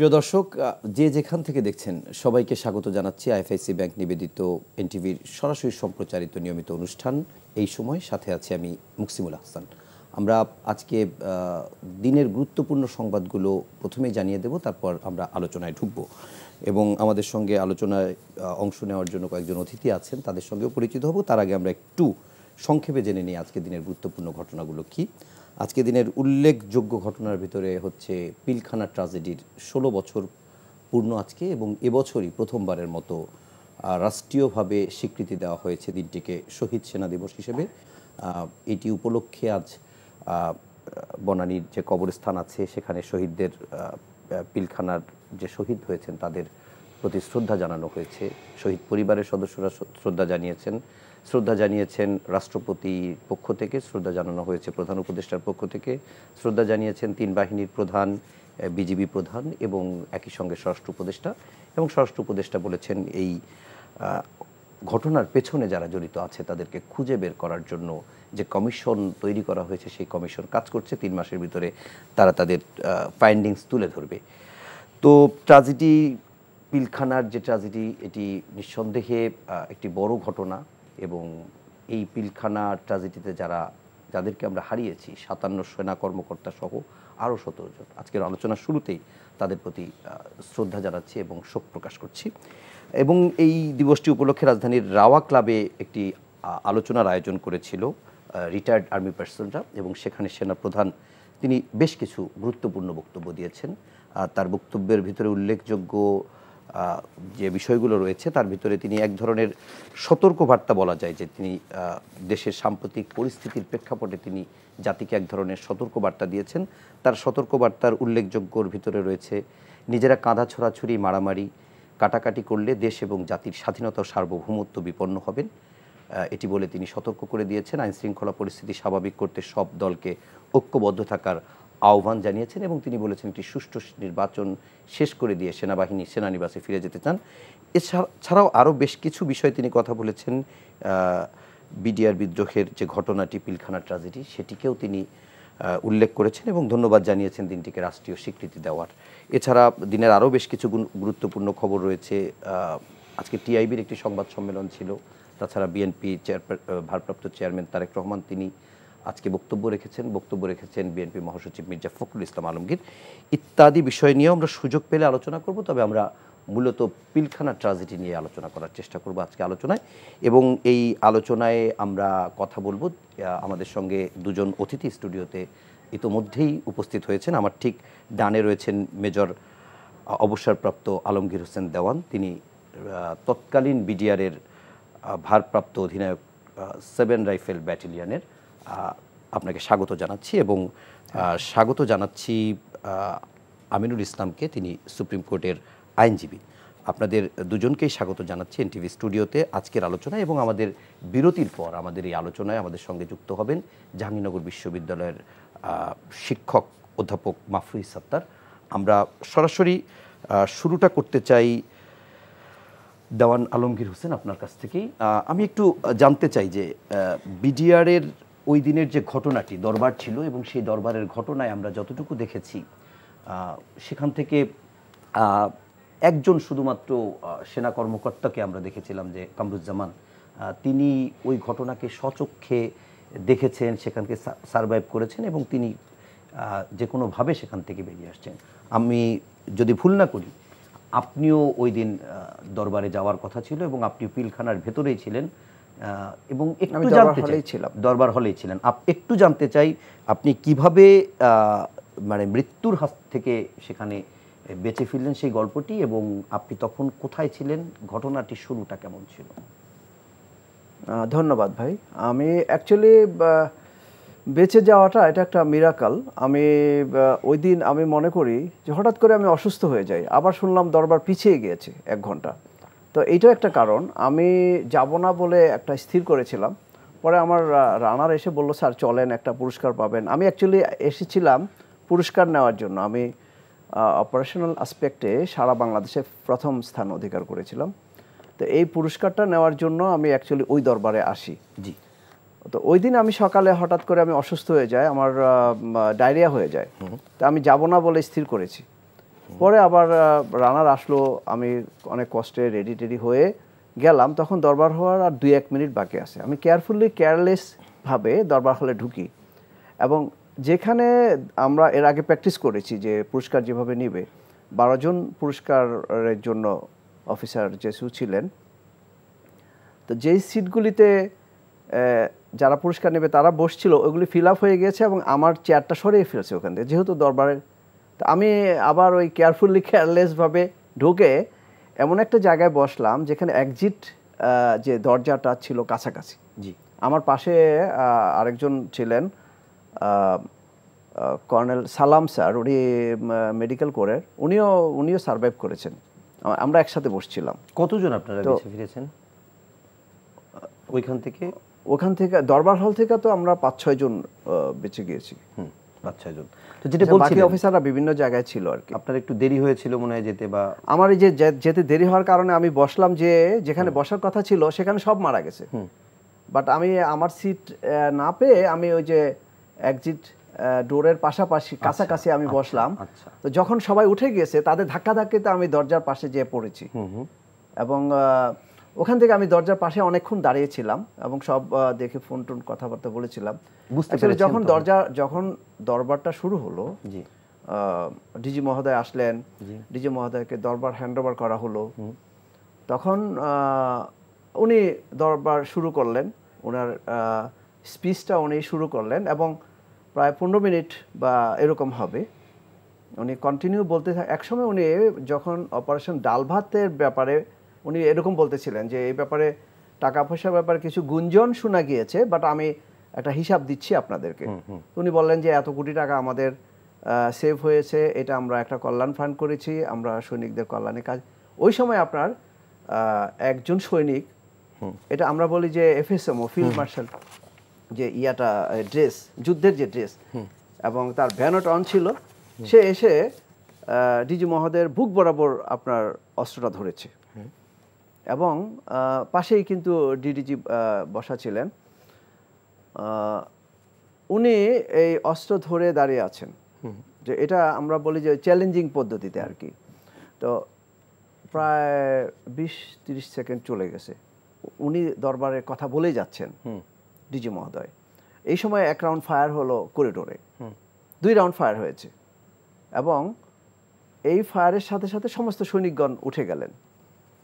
প্রিয় দর্শক, যে যেখান থেকে দেখছেন সবাইকে স্বাগত জানাচ্ছি আইএফআইসি ব্যাংক নিবেদিত এনটিভির সরাসরি সম্প্রচারিত নিয়মিত অনুষ্ঠান এই সময়। সাথে আছি আমি মুকসিমুল আহসান। আমরা আজকে দিনের গুরুত্বপূর্ণ সংবাদগুলো প্রথমেই জানিয়ে দেব, তারপর আমরা আলোচনায় ঢুকবো এবং আমাদের সঙ্গে আলোচনায় অংশ নেওয়ার জন্য কয়েকজন অতিথি আছেন, তাদের সঙ্গেও পরিচিত হব। তার আগে আমরা একটু সংক্ষেপে জেনে নিই আজকে দিনের গুরুত্বপূর্ণ ঘটনাগুলো কী। আজকে দিনের উল্লেখযোগ্য ঘটনার ভিতরে হচ্ছে পিলখানা ট্র্যাজেডির 16 বছর পূর্ণ আজকে, এবং এবছরই প্রথমবারের মতো রাষ্ট্রীয়ভাবে স্বীকৃতি দেওয়া হয়েছে দিনটিকে শহীদ সেনা দিবস হিসেবে। এটি উপলক্ষে আজ বনানীর যে কবরস্থান আছে সেখানে শহীদদের, পিলখানার যে শহীদ হয়েছেন তাদের প্রতি শ্রদ্ধা জানানো হয়েছে। শহীদ পরিবারের সদস্যরা শ্রদ্ধা জানিয়েছেন রাষ্ট্রপতির পক্ষ থেকে, শ্রদ্ধা জানানো হয়েছে প্রধান উপদেষ্টার পক্ষ থেকে, শ্রদ্ধা জানিয়েছেন 3 বাহিনীর প্রধান, বিজিবি প্রধান এবং একই সঙ্গে স্বরাষ্ট্র উপদেষ্টা। এবং স্বরাষ্ট্র উপদেষ্টা বলেছেন এই ঘটনার পেছনে যারা জড়িত আছে তাদেরকে খুঁজে বের করার জন্য যে কমিশন তৈরি করা হয়েছে সেই কমিশন কাজ করছে, 3 মাসের ভিতরে তারা তাদের ফাইন্ডিংস তুলে ধরবে। তো ট্র্যাজেডি, পিলখানার যে ট্র্যাজেডি, এটি নিঃসন্দেহে একটি বড় ঘটনা এবং এই পিলখানা ট্র্যাজেডিতে যাদেরকে আমরা হারিয়েছি 57 সেনা কর্মকর্তা সহ আরও 17 জন, আজকের আলোচনার শুরুতেই তাদের প্রতি শ্রদ্ধা জানাচ্ছি এবং শোক প্রকাশ করছি। এবং এই দিবসটি উপলক্ষে রাজধানীর রাওয়া ক্লাবে একটি আলোচনার আয়োজন করেছিল রিটায়ার্ড আর্মি পার্সনরা, এবং সেখানে সেনা প্রধান তিনি বেশ কিছু গুরুত্বপূর্ণ বক্তব্য দিয়েছেন। তার বক্তব্যের ভিতরে উল্লেখযোগ্য যে বিষয়গুলো রয়েছে তার ভিতরে তিনি এক ধরনের সতর্কবার্তা, বলা যায় যে তিনি দেশের সাম্প্রতিক পরিস্থিতির প্রেক্ষাপটে তিনি জাতিকে এক ধরনের সতর্কবার্তা দিয়েছেন। তার সতর্কবার্তার উল্লেখযোগ্যর ভিতরে রয়েছে নিজেরা কাঁধা ছোড়াছুরি, মারামারি, কাটাকাটি করলে দেশ এবং জাতির স্বাধীনতা ও সার্বভৌমত্ব বিপন্ন হবেন, এটি বলে তিনি সতর্ক করে দিয়েছেন। আইনশৃঙ্খলা পরিস্থিতি স্বাভাবিক করতে সব দলকে ঐক্যবদ্ধ থাকার আহ্বান জানিয়েছেন এবং তিনি বলেছেন একটি সুষ্ঠু নির্বাচন শেষ করে দিয়ে সেনাবাহিনী সেনানিবাসে ফিরে যেতে চান। এছাড়াও আরও বেশ কিছু বিষয় তিনি কথা বলেছেন। বিডিআর বিদ্রোহের যে ঘটনাটি, পিলখানা ট্র্যাজেডি, সেটিকেও তিনি উল্লেখ করেছেন এবং ধন্যবাদ জানিয়েছেন দিনটিকে রাষ্ট্রীয় স্বীকৃতি দেওয়ার। এছাড়া দিনের আরও বেশ কিছু গুরুত্বপূর্ণ খবর রয়েছে। আজকে টিআইবির একটি সংবাদ সম্মেলন ছিল। তাছাড়া বিএনপি ভারপ্রাপ্ত চেয়ারম্যান তারেক রহমান তিনি আজকে বক্তব্য রেখেছেন বিএনপি মহাসচিব মির্জা ফখরুল ইসলাম আলমগীর। ইত্যাদি বিষয় নিয়েও আমরা সুযোগ পেলে আলোচনা করব, তবে আমরা মূলত পিলখানা ট্র্যাজেডি নিয়ে আলোচনা করার চেষ্টা করব আজকে আলোচনায়। এবং এই আলোচনায় আমরা কথা বলবো, আমাদের সঙ্গে 2 জন অতিথি স্টুডিওতে ইতোমধ্যেই উপস্থিত হয়েছেন। আমার ঠিক ডানে রয়েছেন মেজর অবসরপ্রাপ্ত আলমগীর হোসেন দেওয়ান, তিনি তৎকালীন বিডিআরের ভারপ্রাপ্ত অধিনায়ক 7 রাইফেল ব্যাটালিয়নের। আপনাকে স্বাগত জানাচ্ছি এবং স্বাগত জানাচ্ছি আমিনুল ইসলামকে, তিনি সুপ্রিম কোর্টের আইনজীবী। আপনাদের দুজনকেই স্বাগত জানাচ্ছি এনটিভি স্টুডিওতে আজকের আলোচনায়। এবং আমাদের বিরতির পর আমাদের এই আলোচনায় আমাদের সঙ্গে যুক্ত হবেন জাহাঙ্গীরনগর বিশ্ববিদ্যালয়ের শিক্ষক অধ্যাপক মাফরুহ সত্তার। আমরা সরাসরি শুরুটা করতে চাই দেওয়ান আলমগীর হোসেন আপনার কাছ থেকেই। আমি একটু জানতে চাই যে বিডিআরের ওই দিনের যে ঘটনাটি, দরবার ছিল এবং সেই দরবারের ঘটনায় আমরা যতটুকু দেখেছি সেখান থেকে একজন শুধুমাত্র সেনা কর্মকর্তাকে আমরা দেখেছিলাম, যে কামরুজ্জামান, তিনি ওই ঘটনাকে স্বচক্ষে দেখেছেন, সেখানকে সারভাইভ করেছেন এবং তিনি যে কোনোভাবে সেখান থেকে বেরিয়ে আসছেন। আমি যদি ভুল না করি আপনিও ওই দিন দরবারে যাওয়ার কথা ছিল এবং আপনি পিলখানার ভেতরেই ছিলেন এবং একটু জানতে চাই, দরবার হলেই ছিলেন, একটু জানতে চাই আপনি কিভাবে মানে মৃত্যুর হাত থেকে সেখানে বেঁচে ফিরলেন সেই গল্পটি, এবং আপনি তখন কোথায় ছিলেন, ঘটনাটির শুরুটা কেমন ছিল? ধন্যবাদ ভাই। আমি অ্যাকচুয়ালি বেঁচে যাওয়াটা এটা একটা মিরাকল। আমি ওই দিন আমি মনে করি যে হঠাৎ করে আমি অসুস্থ হয়ে যাই, আবার শুনলাম দরবার পিছিয়ে গিয়েছে 1 ঘন্টা। তো এইটাও একটা কারণ, আমি যাব না বলে একটা স্থির করেছিলাম। পরে আমার রানার এসে বলল, স্যার চলেন, একটা পুরস্কার পাবেন। আমি অ্যাকচুয়ালি এসেছিলাম পুরস্কার নেওয়ার জন্য। আমি অপারেশনাল আসপেক্টে সারা বাংলাদেশে প্রথম স্থান অধিকার করেছিলাম। তো এই পুরস্কারটা নেওয়ার জন্য আমি অ্যাকচুয়ালি ওই দরবারে আসি। জি। তো ওই দিন আমি সকালে হঠাৎ করে আমি অসুস্থ হয়ে যাই, আমার ডায়রিয়া হয়ে যায়। তো আমি যাব না বলে স্থির করেছি। পরে আবার রানার আসলো, আমি অনেক কষ্টে রেডি টেডি হয়ে গেলাম, তখন দরবার হওয়ার আর 2-1 মিনিট বাকি আছে। আমি কেয়ারলেসভাবে দরবার হলে ঢুকি, এবং যেখানে আমরা এর আগে প্র্যাকটিস করেছি যে পুরস্কার যেভাবে নিবে, 12 জন পুরস্কারের জন্য অফিসার যেসু ছিলেন, তো যেই সিটগুলিতে যারা পুরস্কার নেবে তারা বসছিল ওইগুলি ফিল আপ হয়ে গেছে, এবং আমার চেয়ারটা সরিয়ে ফেলছে ওখান থেকে, যেহেতু দরবারের। তো আমি আবার ওই কেয়ারলেসভাবে ঢুকে এমন একটা জায়গায় বসলাম যেখানে এক্সিট যে দরজাটা ছিল কাছাকাছি। জি। আমার পাশে আরেকজন ছিলেন কর্নেল সালাম স্যার, উনি মেডিকেল কোরের, উনিও সার্ভাইভ করেছেন। আমরা একসাথে বসছিলাম। কতজন আপনারা বেঁচে ফিরেছেন ওইখান থেকে? দরবার হল থেকে তো আমরা 5-6 জন বেঁচে গিয়েছি। 5-6 জন। তো যেটা বাকি অফিসাররা বিভিন্ন জায়গায় ছিল আর কি। আপনার একটু দেরি হয়েছিল মনে হয় যেতে, বা? আমার এই যে যেতে দেরি হওয়ার কারণে আমি বসলাম যেখানে বসার কথা ছিল সেখানে সব মারা গেছে, বাট আমি আমার সিট না পেয়ে আমি ওই যে এক্সিট ডোরের পাশাপাশি কাছাকাছি আমি বসলাম। তো যখন সবাই উঠে গিয়েছে তাদের ধাক্কাধাক্কিতে আমি দরজার পাশে যেয়ে পড়েছি, এবং ওখান থেকে আমি দরজার পাশে অনেকক্ষণ দাঁড়িয়েছিলাম এবং সব দেখে ফোন টোন কথাবার্তা বলেছিলাম। যখন দরবারটা শুরু হলো, ডিজি মহোদয় আসলেন, ডিজি মহোদয়কে দরবার হ্যান্ডওভার করা হলো, তখন উনি দরবার শুরু করলেন, ওনার স্পিচটা উনি শুরু করলেন, এবং প্রায় 15 মিনিট বা এরকম হবে উনি কন্টিনিউ বলতে একসময় উনি যখন অপারেশন ডাল ভাতের ব্যাপারে উনি এরকম বলতেছিলেন যে এই ব্যাপারে টাকা পয়সার ব্যাপারে কিছু গুঞ্জন শোনা গিয়েছে, বাট আমি একটা হিসাব দিচ্ছি আপনাদেরকে। উনি বললেন যে এত কোটি টাকা আমাদের সেভ হয়েছে, এটা আমরা একটা কল্যাণ ফান্ড করেছি, আমরা সৈনিকদের কল্যাণে কাজ। ওই সময় আপনার একজন সৈনিক, এটা আমরা বলি যে এফএসএমও, ফিল্ড মার্শাল, যে ইয়াটা ড্রেস, যুদ্ধের যে ড্রেস, এবং তার ভ্যানট অন ছিল, সে এসে ডিজি মহোদয়ের বুক বরাবর আপনার অস্ত্রটা ধরেছে, এবং পাশেই কিন্তু ডিডিজি বসা ছিলেন, উনি এই অস্ত্র ধরে দাঁড়িয়ে আছেন। যে এটা আমরা বলি যে চ্যালেঞ্জিং পদ্ধতিতে আর কি। তো প্রায় 20-30 সেকেন্ড চলে গেছে, উনি দরবারে কথা বলেই যাচ্ছেন ডিজি মহোদয়। এই সময় 1 রাউন্ড ফায়ার হলো করিডোরে, 2 রাউন্ড ফায়ার হয়েছে, এবং এই ফায়ারের সাথে সাথে সমস্ত সৈনিকগণ উঠে গেলেন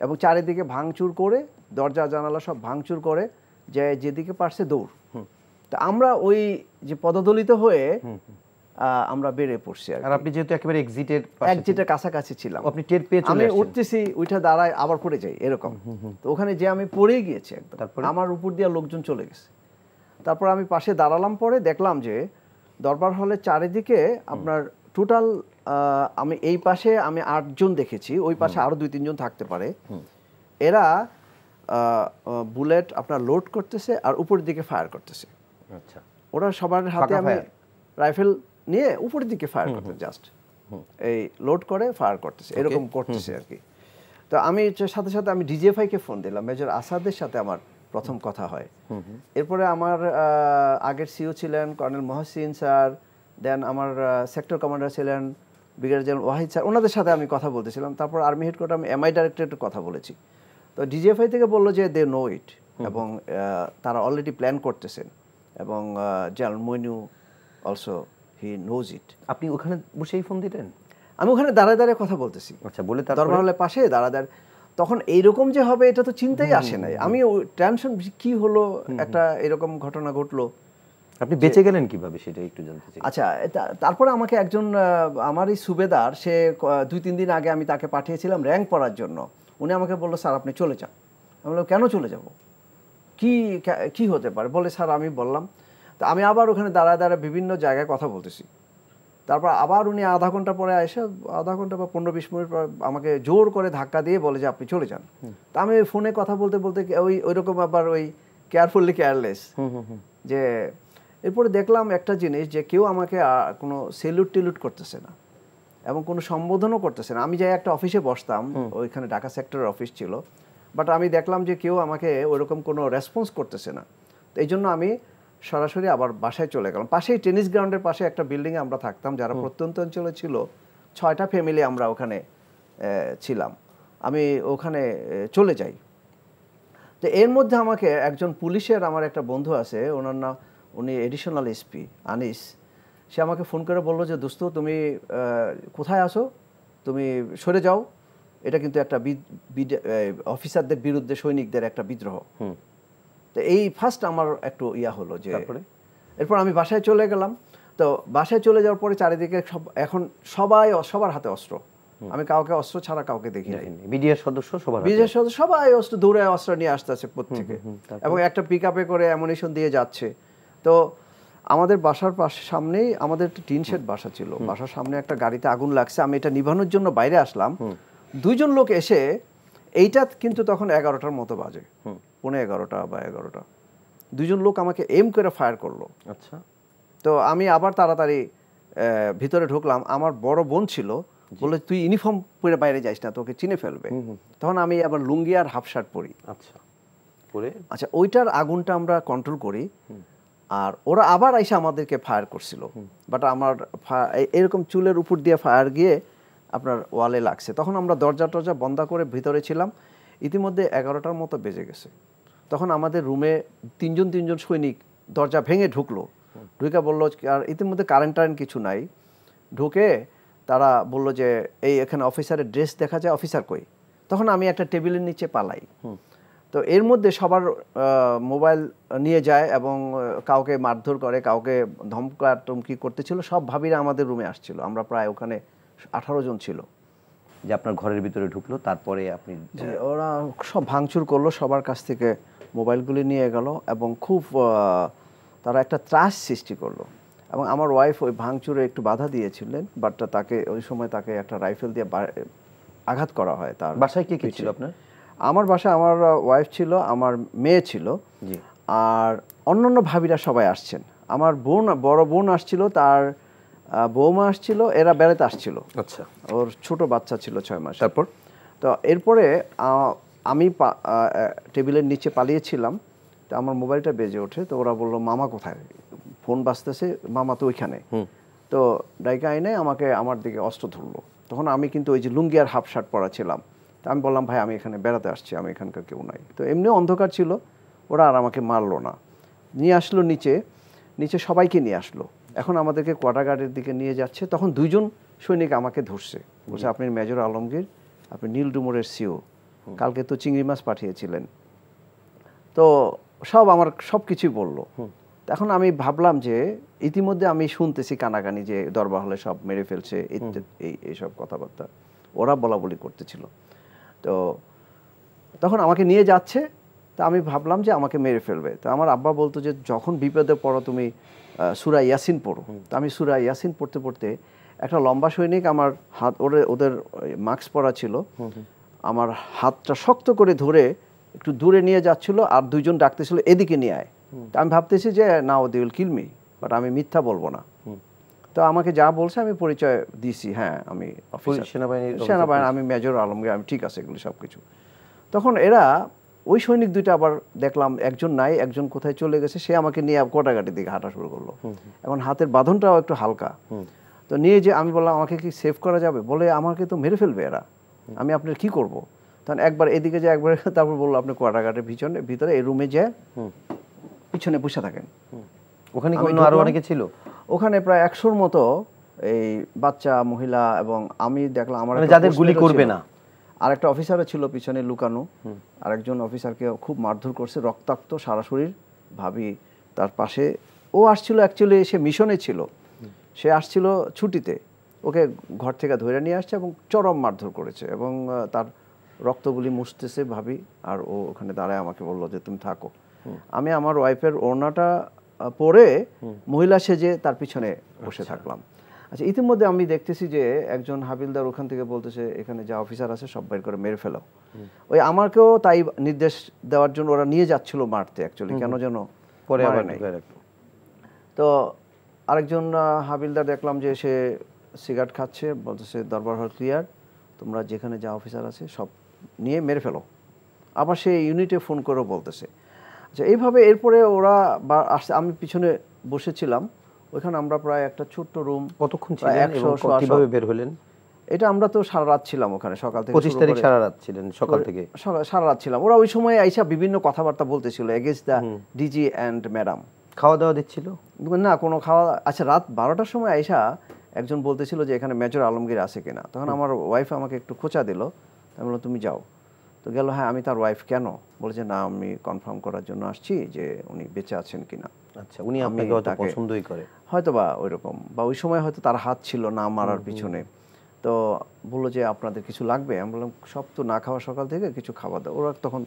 এবং চারিদিকে ভাঙচুর করে, দরজা জানালা সব ভাঙচুর করে, যেদিকে পারছে দৌড়। তা আমরা ওই যে পদদলিত হয়ে আমরা বেরিয়ে পড়ছি। আর আপনি যেহেতু একেবারে এক্সিটের কাছাকাছি ছিলাম, আপনি টের পেয়ে আমি উঠতেছি, উঠে দাঁড়ায় আবার পড়ে যাই এরকম। তো ওখানে যে আমি পড়েই গিয়েছি একদম, আমার উপর দিয়ে লোকজন চলে গেছে। তারপর আমি পাশে দাঁড়ালাম, পরে দেখলাম যে দরবার হলে চারিদিকে আপনার টোটাল, আমি এই পাশে আমি 8 জন দেখেছি, ওই পাশে আরো 2-3 জন থাকতে পারে। এরা বুলেট আপনার লোড করতেছে আর উপরের দিকে ফায়ার করতেছে। আচ্ছা, ওরা সবার হাতে আমি রাইফেল নিয়ে উপরের দিকে ফায়ার করতে, জাস্ট এই লোড করে ফায়ার করতেছে, এরকম করতেছে আর কি। তো আমি সাথে সাথে আমি ডিজিএফআই কে ফোন দিলাম, মেজর আসাদের সাথে আমার প্রথম কথা হয়। এরপরে আমার আগের সিও ছিলেন কর্নেল মহসিন স্যার, দেন আমার সেক্টর কমান্ডার ছিলেন ব্রিগেডিয়ার জেনারেল ওয়াহিদ স্যার, ওনাদের সাথে আমি কথা বলতেছিলাম। তারপর আর্মি হেডকোয়ার্টার আমি এমআই ডাইরেক্টরেটে কথা বলেছি। তো ডিজিএফআই থেকে বললো যে দে নো ইট, এবং তারা অলরেডি প্ল্যান করতেছেন, এবং general Moeen also he knows it. আপনি ওখানে বসেই ফোন দিলেন? আমি ওখানে দাঁড়ায় দাঁড়ায় কথা বলতেছি। আচ্ছা, বলে দরবার হলের পাশে দাঁড়ায়, তখন এইরকম যে হবে এটা তো চিন্তাই আসে নাই। আমি টেনশন, কি হলো, একটা এরকম ঘটনা ঘটলো। আপনি বেঁচে গেলেন কিভাবে সেটা একটু জানতে চাই। আচ্ছা, তারপরে আমাকে একজন আমারই সুবেদার, সে 2-3 দিন আগে আমি তাকে পাঠিয়েছিলাম র্যাঙ্ক পড়ার জন্য, উনি আমাকে বললো স্যার আপনি চলে যান। আমি বললাম কেন চলে যাব, কি হতে পারে? বলে স্যার আমি বললাম। তো আমি আবার ওখানে দাঁড়ায় দাঁড়ায় বিভিন্ন জায়গায় কথা বলতেছি। তারপর আবার উনি আধা ঘন্টা পরে এসে, আধা ঘন্টা বা 15-20 মিনিট পর আমাকে জোর করে ধাক্কা দিয়ে বলে যে আপনি চলে যান। তা আমি ফোনে কথা বলতে বলতে ওইরকম আবার ওই কেয়ারলেস যে, এরপরে দেখলাম একটা জিনিস, যে কেউ আমাকে কোনো সেলুট করতেছে না এবং কোনো সম্বোধনও করতেছে না। আমি যাই একটা অফিসে বসতাম, ওইখানে ঢাকা সেক্টরের অফিস ছিল, বাট আমি দেখলাম যে কেউ আমাকে ওইরকম কোনো রেসপন্স করতেছে না। তো এই জন্য আমি সরাসরি আবার বাসায় চলে গেলাম। পাশেই টেনিস গ্রাউন্ডের পাশে একটা বিল্ডিংয়ে আমরা থাকতাম, যারা প্রত্যন্ত অঞ্চলে ছিল 6টা ফ্যামিলি আমরা ওখানে ছিলাম। আমি ওখানে চলে যাই। তো এর মধ্যে আমাকে একজন পুলিশের আমার একটা বন্ধু আছে, ওনার নাম, উনি এডিশনাল এসপি আনিস, সে আমাকে ফোন করে বললো যে দোস্ত তুমি কোথায় আসো, তুমি সরে যাও, এটা কিন্তু একটা অফিসারদের বিরুদ্ধে সৈনিকদের একটা বিদ্রোহ। তো এই ফার্স্ট আমার একটু হলো যে এরপর আমি বাসায় চলে গেলাম। তো বাসায় চলে যাওয়ার পরে চারিদিকে এখন সবার হাতে অস্ত্র, আমি কাউকে অস্ত্র ছাড়া কাউকে দেখি নাই। বিডিআর সদস্য সবাই অস্ত্র দৌড়ে অস্ত্র নিয়ে আসতেছে প্রত্যেকে, এবং একটা পিকআপে করে অ্যামুনিশন দিয়ে যাচ্ছে। তো আমাদের বাসার সামনেই আমাদের একটা টিন শেড বাসা ছিল, বাসার সামনে একটা গাড়িতে আগুন লাগছে। আমি এটা নিভানোর জন্য বাইরে আসলাম, দুইজন লোক এসে, এইটা কিন্তু তখন 11টার মতো বাজে, 11:15 বা 11টা, দুইজন লোক আমাকে এম করে ফায়ার করলো। আচ্ছা। তো আমি আবার তাড়াতাড়ি ভিতরে ঢুকলাম। আমার বড় বোন ছিল, বলে তুই ইউনিফর্ম পরে বাইরে যাইস না, তোকে চিনে ফেলবে। তখন আমি আবার লুঙ্গি আর হাফ শার্ট পরি। আচ্ছা, ওইটার আগুনটা আমরা কন্ট্রোল করি, আর ওরা আবার এসে আমাদেরকে ফায়ার করছিল, বাট আমার এরকম চুলের উপর দিয়ে ফায়ার গিয়ে আপনার ওয়ালে লাগছে। তখন আমরা দরজা টরজা বন্ধ করে ভিতরে ছিলাম। ইতিমধ্যে 11টার মতো বেজে গেছে। তখন আমাদের রুমে তিনজন সৈনিক দরজা ভেঙে ঢুকলো, ঢুকে বললো, আর ইতিমধ্যে কারেন্ট কিছু নাই, ঢুকে তারা বললো যে এখানে অফিসারের ড্রেস দেখা যায়, অফিসার কই। তখন আমি একটা টেবিলের নিচে পালাই। তো এর মধ্যে সবার মোবাইল নিয়ে যায় এবং কাউকে মারধর করে, কাউকে ধমকি করতেছিল। সব ভাবিরা আমাদের রুমে আসছিল, আমরা প্রায় ওখানে 18 জন ছিল। যে আপনার ঘরের ভিতরে ঢুকলো, তারপরে আপনি ওরা সব ভাঙচুর করলো, সবার কাছ থেকে মোবাইলগুলি নিয়ে গেল, এবং খুব তারা একটা ত্রাস সৃষ্টি করলো। এবং আমার ওয়াইফ ওই ভাঙচুরে একটু বাধা দিয়েছিলেন, বাট তাকে ওই সময় তাকে একটা রাইফেল দিয়ে আঘাত করা হয়। তার বাসায় কে ছিল আপনার? আমার বাসায় আমার ওয়াইফ ছিল, আমার মেয়ে ছিল, আর অন্যান্য ভাবিরা সবাই আসছেন। আমার বড় বোন আসছিল, তার বৌমা আসছিল, এরা বেড়াতে আসছিল। আচ্ছা। ওর ছোট বাচ্চা ছিল 6 মাস। তারপর তো এরপরে আমি টেবিলের নিচে পালিয়েছিলাম। তো আমার মোবাইলটা বেজে ওঠে, তো ওরা বললো মামা কোথায়, ফোন বাজতেছে, মামা তো ওইখানে। তো ডাইকা আইনে আমাকে আমার দিকে অস্ত্র ধরলো। তখন আমি কিন্তু ওই যে লুঙ্গি আর হাফ শার্ট পরা ছিলাম। তো আমি বললাম ভাই আমি এখানে বেড়াতে আসছি, আমি এখানকার কেউ নাই। তো এমনি অন্ধকার ছিল, ওরা আর আমাকে মারলো না, নিয়ে আসলো নিচে সবাইকে নিয়ে আসলো। এখন আমাদেরকে কোয়ার্টার দিকে নিয়ে যাচ্ছে। তখন 2জন সৈনিক আমাকে ধরছে, বলছে আপনি মেজর আলমগীর, আপনি নীল ডুমুরের সিও, কালকে তো চিংড়ি মাছ পাঠিয়েছিলেন। তো আমার সব কিছুই বললো। এখন আমি ভাবলাম যে ইতিমধ্যে আমি শুনতেছি কানাকানি যে দরবার হলে সব মেরে ফেলছে, এইসব কথাবার্তা ওরা বলাবলি করতেছিল। তো তখন আমাকে নিয়ে যাচ্ছে, তা আমি ভাবলাম যে আমাকে মেরে ফেলবে। তো আমার আব্বা বলতো যে যখন বিপদে পড়ো তুমি সূরা ইয়াসিন পড়ো। তো আমি সূরা ইয়াসিন পড়তে পড়তে একটা লম্বা সৈনিক আমার হাত, ওদের মাস্ক পরা ছিল, আমার হাতটা শক্ত করে ধরে একটু দূরে নিয়ে যাচ্ছিল, আর 2জন ডাকতেছিল এদিকে নিয়ে আয়। তা আমি ভাবতেছি যে না, ও they will kill me, but আমি মিথ্যা বলবো না। তো আমাকে যা বলছে আমি পরিচয় দিয়েছি, হ্যাঁ আমি সেনাবাহিনী, আমি মেজর আলমগীর, আমি ঠিক আছে এগুলো সব কিছু। তখন এরা ওই সৈনিক দুইটা আবার দেখলাম একজন নাই, একজন কোথায় চলে গেছে, সে আমাকে নিয়ে কোটাঘাটির দিকে হাঁটা শুরু করলো। এখন হাতের বাঁধনটাও একটু হালকা। তো নিয়ে যে আমি বললাম আমাকে কি সেভ করা যাবে, বলে আমাকে তো মেরে ফেলবে এরা, আমি আপনার কি করব। তখন একবার এদিকে যে একবার, তারপর বললো আপনি কোয়ার্টারঘাটের ভিতরে এই রুমে যে পিছনে বসে থাকেন। ওখানে আরো অনেকে ছিল, ওখানে প্রায় 100-র মতো এই বাচ্চা, মহিলা, এবং আমি দেখলাম আমার যাদের গুলি করবে না, আরেকটা অফিসারও ছিল পিছনে লুকানো। আরেকজন অফিসারকে খুব মারধর করছে, রক্তাক্ত সারা শরীর। ভাবি তার পাশে, ও আসছিল অ্যাকচুয়ালি সে মিশনে ছিল, সে আসছিল ছুটিতে, ওকে ঘর থেকে ধরে নিয়ে আসছে এবং চরম মারধর করেছে, এবং তার রক্তগুলি মুছতেছে ভাবি। আর ও ওখানে দাঁড়ায় আমাকে বললো যে তুমি থাকো। আমি আমার ওয়াইফের ওড়নাটা পরে মহিলা সেজে তার পিছনে বসে থাকলাম। আচ্ছা, ইতিমধ্যে আমি দেখতেছি যে একজন হাবিলদার ওখান থেকে বলতেছে এখানে যা অফিসার আছে সব বের করে মেরে ফেলো। ওই আমাকেও তাই নির্দেশ দেওয়ার জন্য ওরা নিয়ে যাচ্ছিল মারতে, অ্যাকচুয়ালি কেন যেন পরে আবার নাই। তো আরেকজন হাবিলদার দেখলাম যে সে সিগারেট খাচ্ছে, বলতেছে দরবার হল ক্লিয়ার, তোমরা যেখানে যা অফিসার আছে সব নিয়ে মেরে ফেলো। আবার সে ইউনিটে ফোন করেও বলতেছে। আচ্ছা, এইভাবে এরপরে ওরা আসছে, আমি পিছনে বসেছিলাম। ওইখানে আমরা প্রায় একটা ছোট্ট রুম। কতক্ষণ ছিলেন এবং কিভাবে বের হলেন? এটা আমরা তো সারা রাত ছিলাম ওখানে, সকাল থেকে 25 তারিখ সারা রাত ছিলেন, সকাল থেকে সারা রাত ছিলাম। ওরা ওই সময় আইসা বিভিন্ন কথাবার্তা বলতেছিল against the DG and madam. খাওয়া দাওয়া দিচ্ছিল না, কোনো খাওয়া। আচ্ছা, রাত 12টার সময় আইসা একজন বলতেছিল যে এখানে মেজর আলমগীর আছে কিনা। তখন আমার ওয়াইফ আমাকে একটু খোঁচা দিল, আমি বললাম তুমি যাও। তো গেল, হ্যাঁ আমি তার ওয়াইফ। কেন? বলেছে না, আমি কনফার্ম করার জন্য আসছি যে উনি বেঁচে আছেন কিনা। আচ্ছা, উনি আপনাকে হয়তো পছন্দই করে, হয়তো বা ওইরকম, বা ওই সময় হয়তো তার হাত ছিল না মারার পিছনে। তো বললো যে আপনাদের কিছু লাগবে? আমি বললাম সব তো না খাওয়া সকাল থেকে, কিছু খাবার দাও। ওরা তখন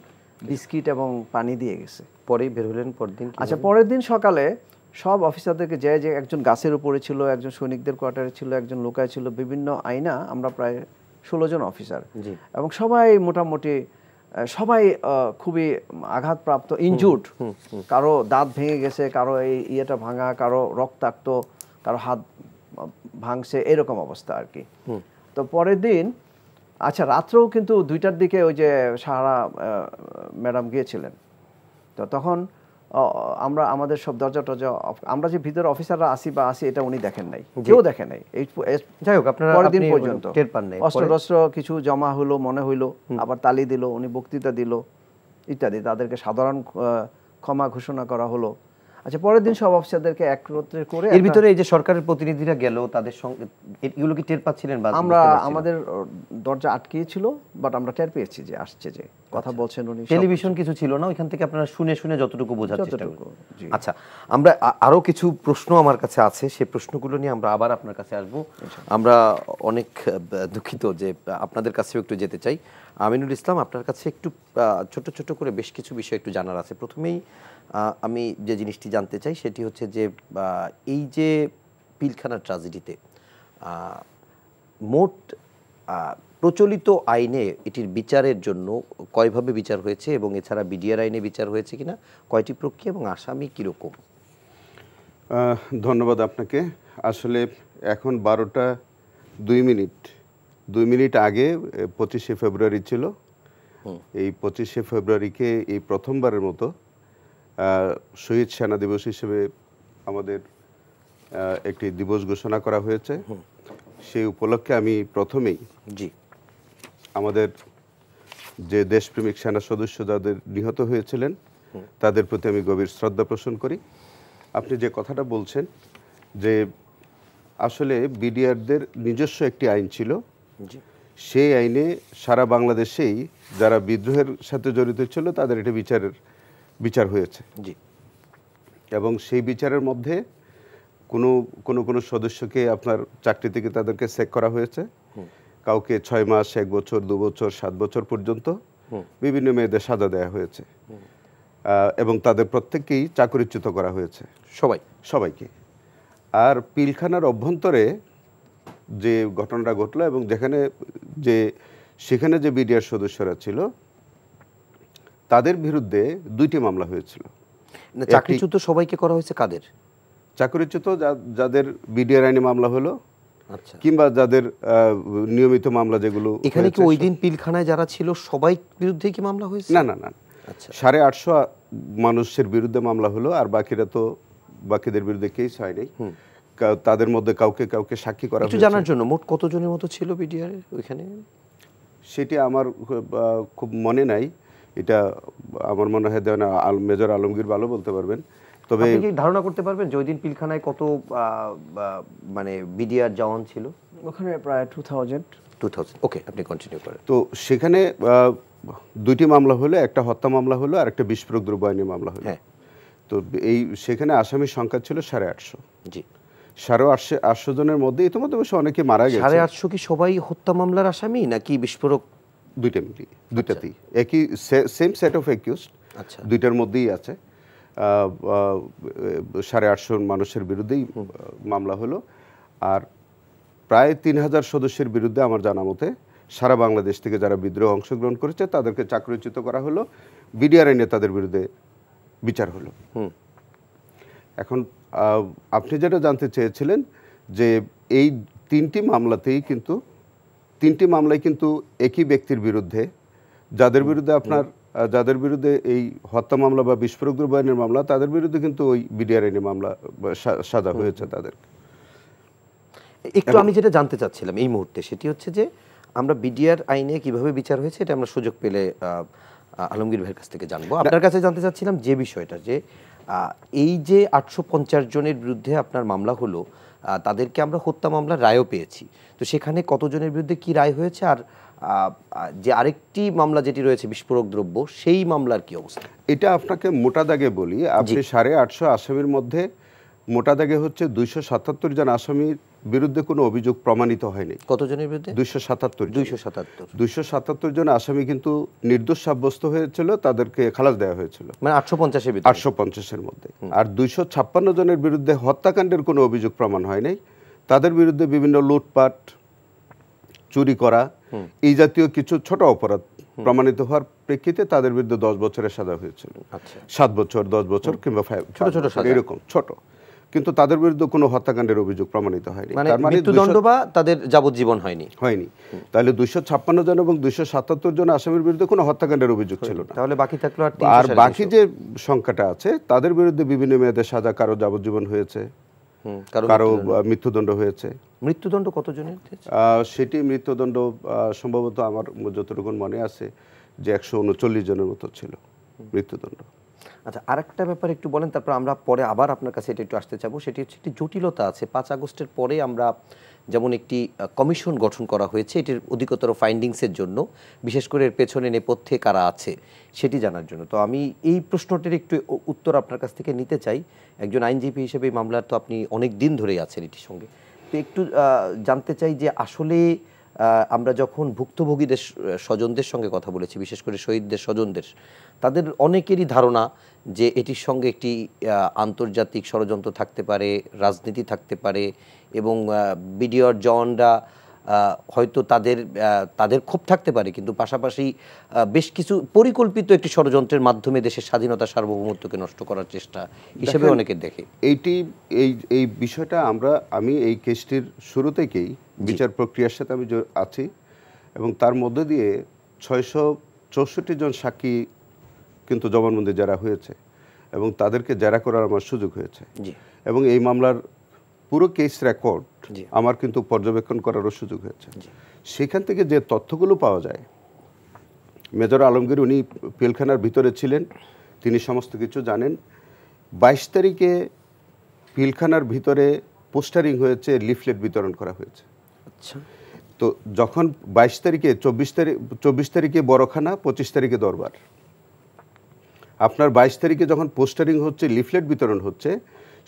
বিস্কিট এবং পানি দিয়ে গেছে। পরেই বের হলেন পরদিন? আচ্ছা, পরের দিন সকালে সব অফিসারদেরকে যে একজন গাছের উপরে ছিল, একজন সৈনিকদের কোয়ার্টারে ছিল, একজন লোকায় ছিল, বিভিন্ন আইনা আমরা প্রায় 16 জন অফিসার, এবং সবাই মোটামুটি সবাই খুবই আঘাতপ্রাপ্ত, ইনজুর্ড। কারো দাঁত ভেঙে গেছে, কারো এই ইয়েটা ভাঙা, কারো রক্তাক্ত, কারো হাত ভাঙছে, এরকম অবস্থা আর কি। তো পরের দিন, আচ্ছা রাত্রেও কিন্তু 2টার দিকে ওই যে সাহারা ম্যাডাম গিয়েছিলেন। তো তখন আমরা আমাদের সব দরজা টরজা, আমরা যে ভিতরে অফিসাররা আসি বা আসি এটা উনি দেখেন নাই, কেউ দেখে নাই। এই যাই হোক, আপনারা পরের দিন পর্যন্ত টের পান নাই। অস্ত্র কিছু জমা হলো মনে হইলো, আবার তালি দিল, উনি বক্তৃতা দিল ইত্যাদি, তাদেরকে সাধারণ ক্ষমা ঘোষণা করা হলো। আচ্ছা, পরের দিন সব অফিসারদেরকে একত্রে করে, এর ভিতরে এই যে সরকারের প্রতিনিধিরা গেল, তাদের সঙ্গে এগুলো কি টের পাচ্ছিলেন? বা আমরা, আমাদের দরজা আটকিয়েছিল, বাট আমরা টের পেয়েছি যে আসছে, যে কথা বলছেন উনি। টেলিভিশন কিছু ছিল না ওইখান থেকে, আপনারা শুনে শুনে যতটুকু বোঝার চেষ্টা করুন। আচ্ছা, আমরা আরো কিছু প্রশ্ন আমার কাছে আছে, সেই প্রশ্নগুলো নিয়ে আমরা আবার আপনার কাছে আসব। আমরা অনেক দুঃখিত যে আপনাদের কাছেও একটু যেতে চাই। আমিনুল ইসলাম, আপনার কাছে একটু ছোট ছোট করে বেশ কিছু বিষয় একটু জানার আছে। প্রথমেই আমি যে জিনিসটি জানতে চাই সেটি হচ্ছে যে এই যে পিলখানা ট্র্যাজেডিতে মোট প্রচলিত আইনে এটির বিচারের জন্য কয়ভাবে বিচার হয়েছে, এবং এছাড়া বিডিআর আইনে বিচার হয়েছে কিনা, কয়টি প্রক্রিয়া, এবং আসামি কীরকম? ধন্যবাদ আপনাকে। আসলে এখন 12টা 2 মিনিট আগে 25শে ফেব্রুয়ারি ছিল। এই 25শে ফেব্রুয়ারিকে এই প্রথমবারের মতো শহীদ সেনা দিবস হিসেবে আমাদের একটি দিবস ঘোষণা করা হয়েছে। সেই উপলক্ষে আমি প্রথমেই আমাদের যে দেশপ্রেমিক সেনা সদস্য যাদের নিহত হয়েছিলেন তাদের প্রতি আমি গভীর শ্রদ্ধা পোষণ করি। আপনি যে কথাটা বলছেন যে আসলে বিডিআরদের নিজস্ব একটি আইন ছিল, সেই আইনে সারা বাংলাদেশেই যারা বিদ্রোহের সাথে জড়িত ছিল তাদের এটা বিচার হয়েছে, এবং সেই বিচারের মধ্যে কোনো সদস্যকে আপনার চাকরি থেকে তাদেরকে সেক করা হয়েছে, কাউকে 6 মাস, 1 বছর, 2 বছর, 7 বছর পর্যন্ত বিভিন্ন মেয়েদের সাজা দেওয়া হয়েছে, এবং তাদের প্রত্যেককেই চাকরিচ্যুত করা হয়েছে, সবাইকে। আর পিলখানার অভ্যন্তরে যে ঘটনাটা ঘটলো, এবং সেখানে যে বিডিআর সদস্যরা ছিল তাদের বিরুদ্ধে 2টি মামলা হয়েছিল। চাকরিচ্যুত সবাইকে করা হয়েছে? কাদের চাকরিচ্যুত? যাদের বিডিআর আইনে মামলা হলো, আচ্ছা, কিংবা যাদের নিয়মিত মামলা যেগুলো। এখানে কি ওই দিন পিলখানায় যারা ছিল সবাই বিরুদ্ধে কি মামলা হয়েছে? না, আচ্ছা, 850 মানুষের বিরুদ্ধে মামলা হলো, আর বাকিদের বিরুদ্ধে কেস হয়নি। তাদের মধ্যে কাউকে সাক্ষী করা হয়েছে। জানার জন্য মোট কতজনের মতো ছিল বিডিআর ওইখানে? সেটি আমার খুব মনে নাই, এটা আমার মনে হয় মেজর আলমগীর ভালো বলতে পারবেন। তবে আপনি কি ধারণা করতে পারবেন যে ওই দিন পিলখানায় কত মানে বিডিআর জওয়ান ছিল? ওখানে প্রায় 2000। ওকে, আপনি কন্টিনিউ করেন। তো সেখানে 2টি মামলা হলো, একটা হত্যা মামলা হলো আর একটা বিস্ফোরক দ্রব্য আইনে মামলা হলো। তো সেখানে আসামির সংখ্যা ছিল 850। 850 জনের মধ্যে ইতিমধ্যে অবশ্য অনেকে মারা গেছে। 850 কি সবাই হত্যা মামলার আসামি নাকি বিস্ফোরক? দুইটাতেই একই সেম সেট অফ অ্যাকিউজড, দুইটার মধ্যেই আছে। 850 মানুষের বিরুদ্ধেই মামলা হলো, আর প্রায় 3000 সদস্যের বিরুদ্ধে আমার জানা মতে সারা বাংলাদেশ থেকে যারা বিদ্রোহে অংশগ্রহণ করেছে তাদেরকে চাকরিচ্যুত করা হলো, বিডিআর আইনে তাদের বিরুদ্ধে বিচার হলো। এখন আপনি যেটা জানতে চেয়েছিলেন যে এই 3টি মামলায় কিন্তু একই ব্যক্তির বিরুদ্ধে, যাদের বিরুদ্ধে এই হত্যা মামলা বা বিস্ফোরক দ্রব্য আইনের মামলা, তাদের বিরুদ্ধে কিন্তু ওই বিডিআর আইনের মামলা সাজা হয়েছে তাদের। একটু আমি যেটা জানতে চাচ্ছিলাম এই মুহূর্তে সেটি হচ্ছে যে আমরা বিডিআর আইনে কিভাবে বিচার হয়েছে এটা আমরা সুযোগ পেলে আলমগীর ভাইয়ের কাছ থেকে জানবো। আপনার কাছে জানতে চাচ্ছিলাম যে বিষয়টা যে এই যে 850 জনের বিরুদ্ধে আপনার মামলা হলো, তাদেরকে আমরা হত্যা মামলার রায়ও পেয়েছি, তো সেখানে কতজনের বিরুদ্ধে কি রায় হয়েছে, আর যে আরেকটি মামলা যেটি রয়েছে বিস্ফোরক দ্রব্য সেই মামলার কি অবস্থা? এটা আপনাকে মোটা দাগে বলি, আপনি 850 আসামির মধ্যে মোটা দাগে হচ্ছে 277 জন আসামির বিরুদ্ধে কোনো অভিযোগ প্রমাণিত হয়নি। কতজনের বিরুদ্ধে? 277 জন আসামি কিন্তু নির্দোষ সাব্যস্ত হয়েছিল, তাদেরকে খালাস দেওয়া হয়েছিল, মানে 850-এর ভিতরে 850-এর মধ্যে। আর 256 জনের বিরুদ্ধে হত্যাকাণ্ডের কোনো অভিযোগ প্রমাণ হয় নাই। তাদের বিরুদ্ধে বিভিন্ন লুটপাট, চুরি করা, এই জাতীয় কিছু ছোট অপরাধ প্রমাণিত হওয়ার প্রেক্ষিতে তাদের বিরুদ্ধে 10 বছরের সাজা হয়েছিল। 7 বছর, 10 বছর কিংবা ছোট ছোট সাজা, এরকম ছোট, কিন্তু তাদের বিরুদ্ধে কোনো হত্যাকাণ্ডের অভিযোগ প্রমাণিত হয়নি। তার মানে মৃত্যুদণ্ড বা তাদের যাবজ্জীবন হয়নি। তাহলে 256 জন এবং 277 জন আসামির বিরুদ্ধে কোনো হত্যাকাণ্ডের অভিযোগ ছিল না। তাহলে বাকি থাকলো আর বাকি যে সংখ্যাটা আছে তাদের বিরুদ্ধে বিভিন্ন মেয়াদে সাজা, কারো যাবজ্জীবন হয়েছে, কারো মৃত্যুদণ্ড হয়েছে। মৃত্যুদণ্ড কতজনের? সেটি মৃত্যুদণ্ড সম্ভবত আমার যতটুকু মনে আছে যে 139 জনের মতো ছিল মৃত্যুদণ্ড। আচ্ছা, আরেকটা ব্যাপার একটু বলেন, তারপর আমরা পরে আবার আপনার কাছে এটা একটু আসতে চাবো। সেটি হচ্ছে একটি জটিলতা আছে। 5 আগস্টের পরে আমরা যেমন একটি কমিশন গঠন করা হয়েছে এটির অধিকতর ফাইন্ডিংসের জন্য, বিশেষ করে এর পেছনে নেপথ্যে কারা আছে সেটি জানার জন্য। তো আমি এই প্রশ্নটির একটু উত্তর আপনার কাছ থেকে নিতে চাই। একজন আইনজীবী হিসেবে এই মামলার তো আপনি অনেক দিন ধরেই আছেন এটির সঙ্গে, তো একটু জানতে চাই যে আসলে আমরা যখন ভুক্তভোগীদের স্বজনদের সঙ্গে কথা বলেছি, বিশেষ করে শহীদদের স্বজনদের, তাদের অনেকেরই ধারণা যে এটির সঙ্গে একটি আন্তর্জাতিক ষড়যন্ত্র থাকতে পারে, রাজনীতি থাকতে পারে, এবং বিডিআর জওয়ানরা হয়তো তাদের ক্ষোভ থাকতে পারে, কিন্তু পাশাপাশি বেশ কিছু পরিকল্পিত একটি ষড়যন্ত্রের মাধ্যমে দেশের স্বাধীনতা সার্বভৌমত্বকে নষ্ট করার চেষ্টা হিসেবে অনেকের দেখে। এই বিষয়টা আমি এই কেসটির শুরু থেকেই বিচার প্রক্রিয়ার সাথে আমি আছি, এবং তার মধ্যে দিয়ে 664 জন সাক্ষী কিন্তু জবানবন্দি যারা হয়েছে এবং তাদেরকে জেরা করার আমার সুযোগ হয়েছে, এবং এই মামলার পুরো কেস রেকর্ড আমার কিন্তু পর্যবেক্ষণ করারও সুযোগ হয়েছে। সেখান থেকে যে তথ্যগুলো পাওয়া যায়, মেজর আলমগীর উনি পিলখানার ভিতরে ছিলেন, তিনি সমস্ত কিছু জানেন। 22 তারিখে পিলখানার ভিতরে পোস্টারিং হয়েছে, লিফলেট বিতরণ করা হয়েছে। আচ্ছা, তো যখন 22 তারিখে 24 তারিখে বড়খানা, 25 তারিখে দরবার, আপনার 22 তারিখে যখন পোস্টারিং হচ্ছে, লিফলেট বিতরণ হচ্ছে,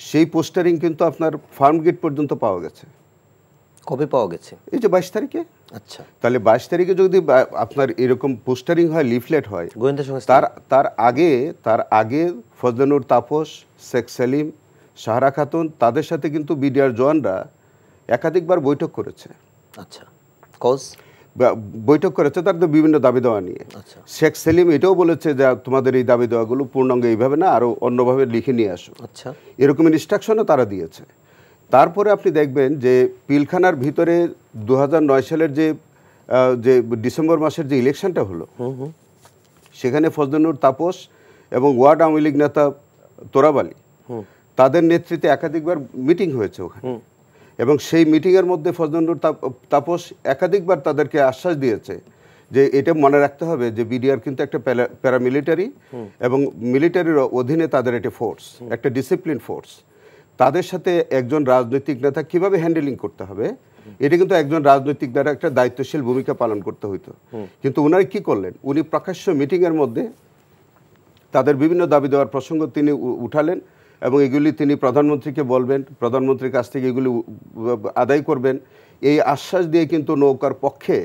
সেই পোস্টারিং কিন্তু আপনার ফার্ম গেট পর্যন্ত পাওয়া গেছে। কবে পাওয়া গেছে? এই যে 22 তারিখে। আচ্ছা, তাহলে 22 তারিখে যদি আপনার এরকম পোস্টারিং হয়, লিফলেট হয়, গোয়েন্দা সংস্থা তার আগে ফজলানুর তাপস, শেখ সেলিম, সাহারা খাতুন, তাদের সাথে কিন্তু বিডিআর জওয়ানরা একাধিকবার বৈঠক করেছে। আচ্ছা, বৈঠক করেছে তাদের বিভিন্ন দাবি দেওয়া নিয়ে। শেখ সেলিম এটাও বলেছে যে তোমাদের এই দাবি দেওয়াগুলো পূর্ণাঙ্গ এইভাবে না, আরো অন্যভাবে লিখে নিয়ে আসো। আচ্ছা, এরকম ইনস্ট্রাকশনও তারা দিয়েছে। তারপরে আপনি দেখবেন যে পিলখানার ভিতরে 2009 সালের যে ডিসেম্বর মাসের যে ইলেকশনটা হলো, সেখানে ফজলানুর তাপস এবং ওয়ার্ড আওয়ামী লীগ নেতা তোরাব আলী, তাদের নেতৃত্বে একাধিকবার মিটিং হয়েছে ওখানে, এবং সেই মিটিংয়ের মধ্যে ফজলানুর তাপস একাধিকবার তাদেরকে আশ্বাস দিয়েছে যে এটা মনে রাখতে হবে যে বিডিআর কিন্তু একটা প্যারামিলিটারি, এবং মিলিটারির অধীনে তাদের একটা ফোর্স, একটা ডিসিপ্লিন ফোর্স। তাদের সাথে একজন রাজনৈতিক নেতা কিভাবে হ্যান্ডেলিং করতে হবে, এটা কিন্তু একজন রাজনৈতিক দ্বারা একটা দায়িত্বশীল ভূমিকা পালন করতে হইতো। কিন্তু উনারা কি করলেন, উনি প্রকাশ্য মিটিংয়ের মধ্যে তাদের বিভিন্ন দাবি দেওয়ার প্রসঙ্গ তিনি উঠালেন, এবং এগুলি তিনি প্রধানমন্ত্রীকে বলবেন, প্রধানমন্ত্রীর কাছ থেকে এগুলি আদায় করবেন, এই আশ্বাস দিয়ে কিন্তু নৌকার পক্ষে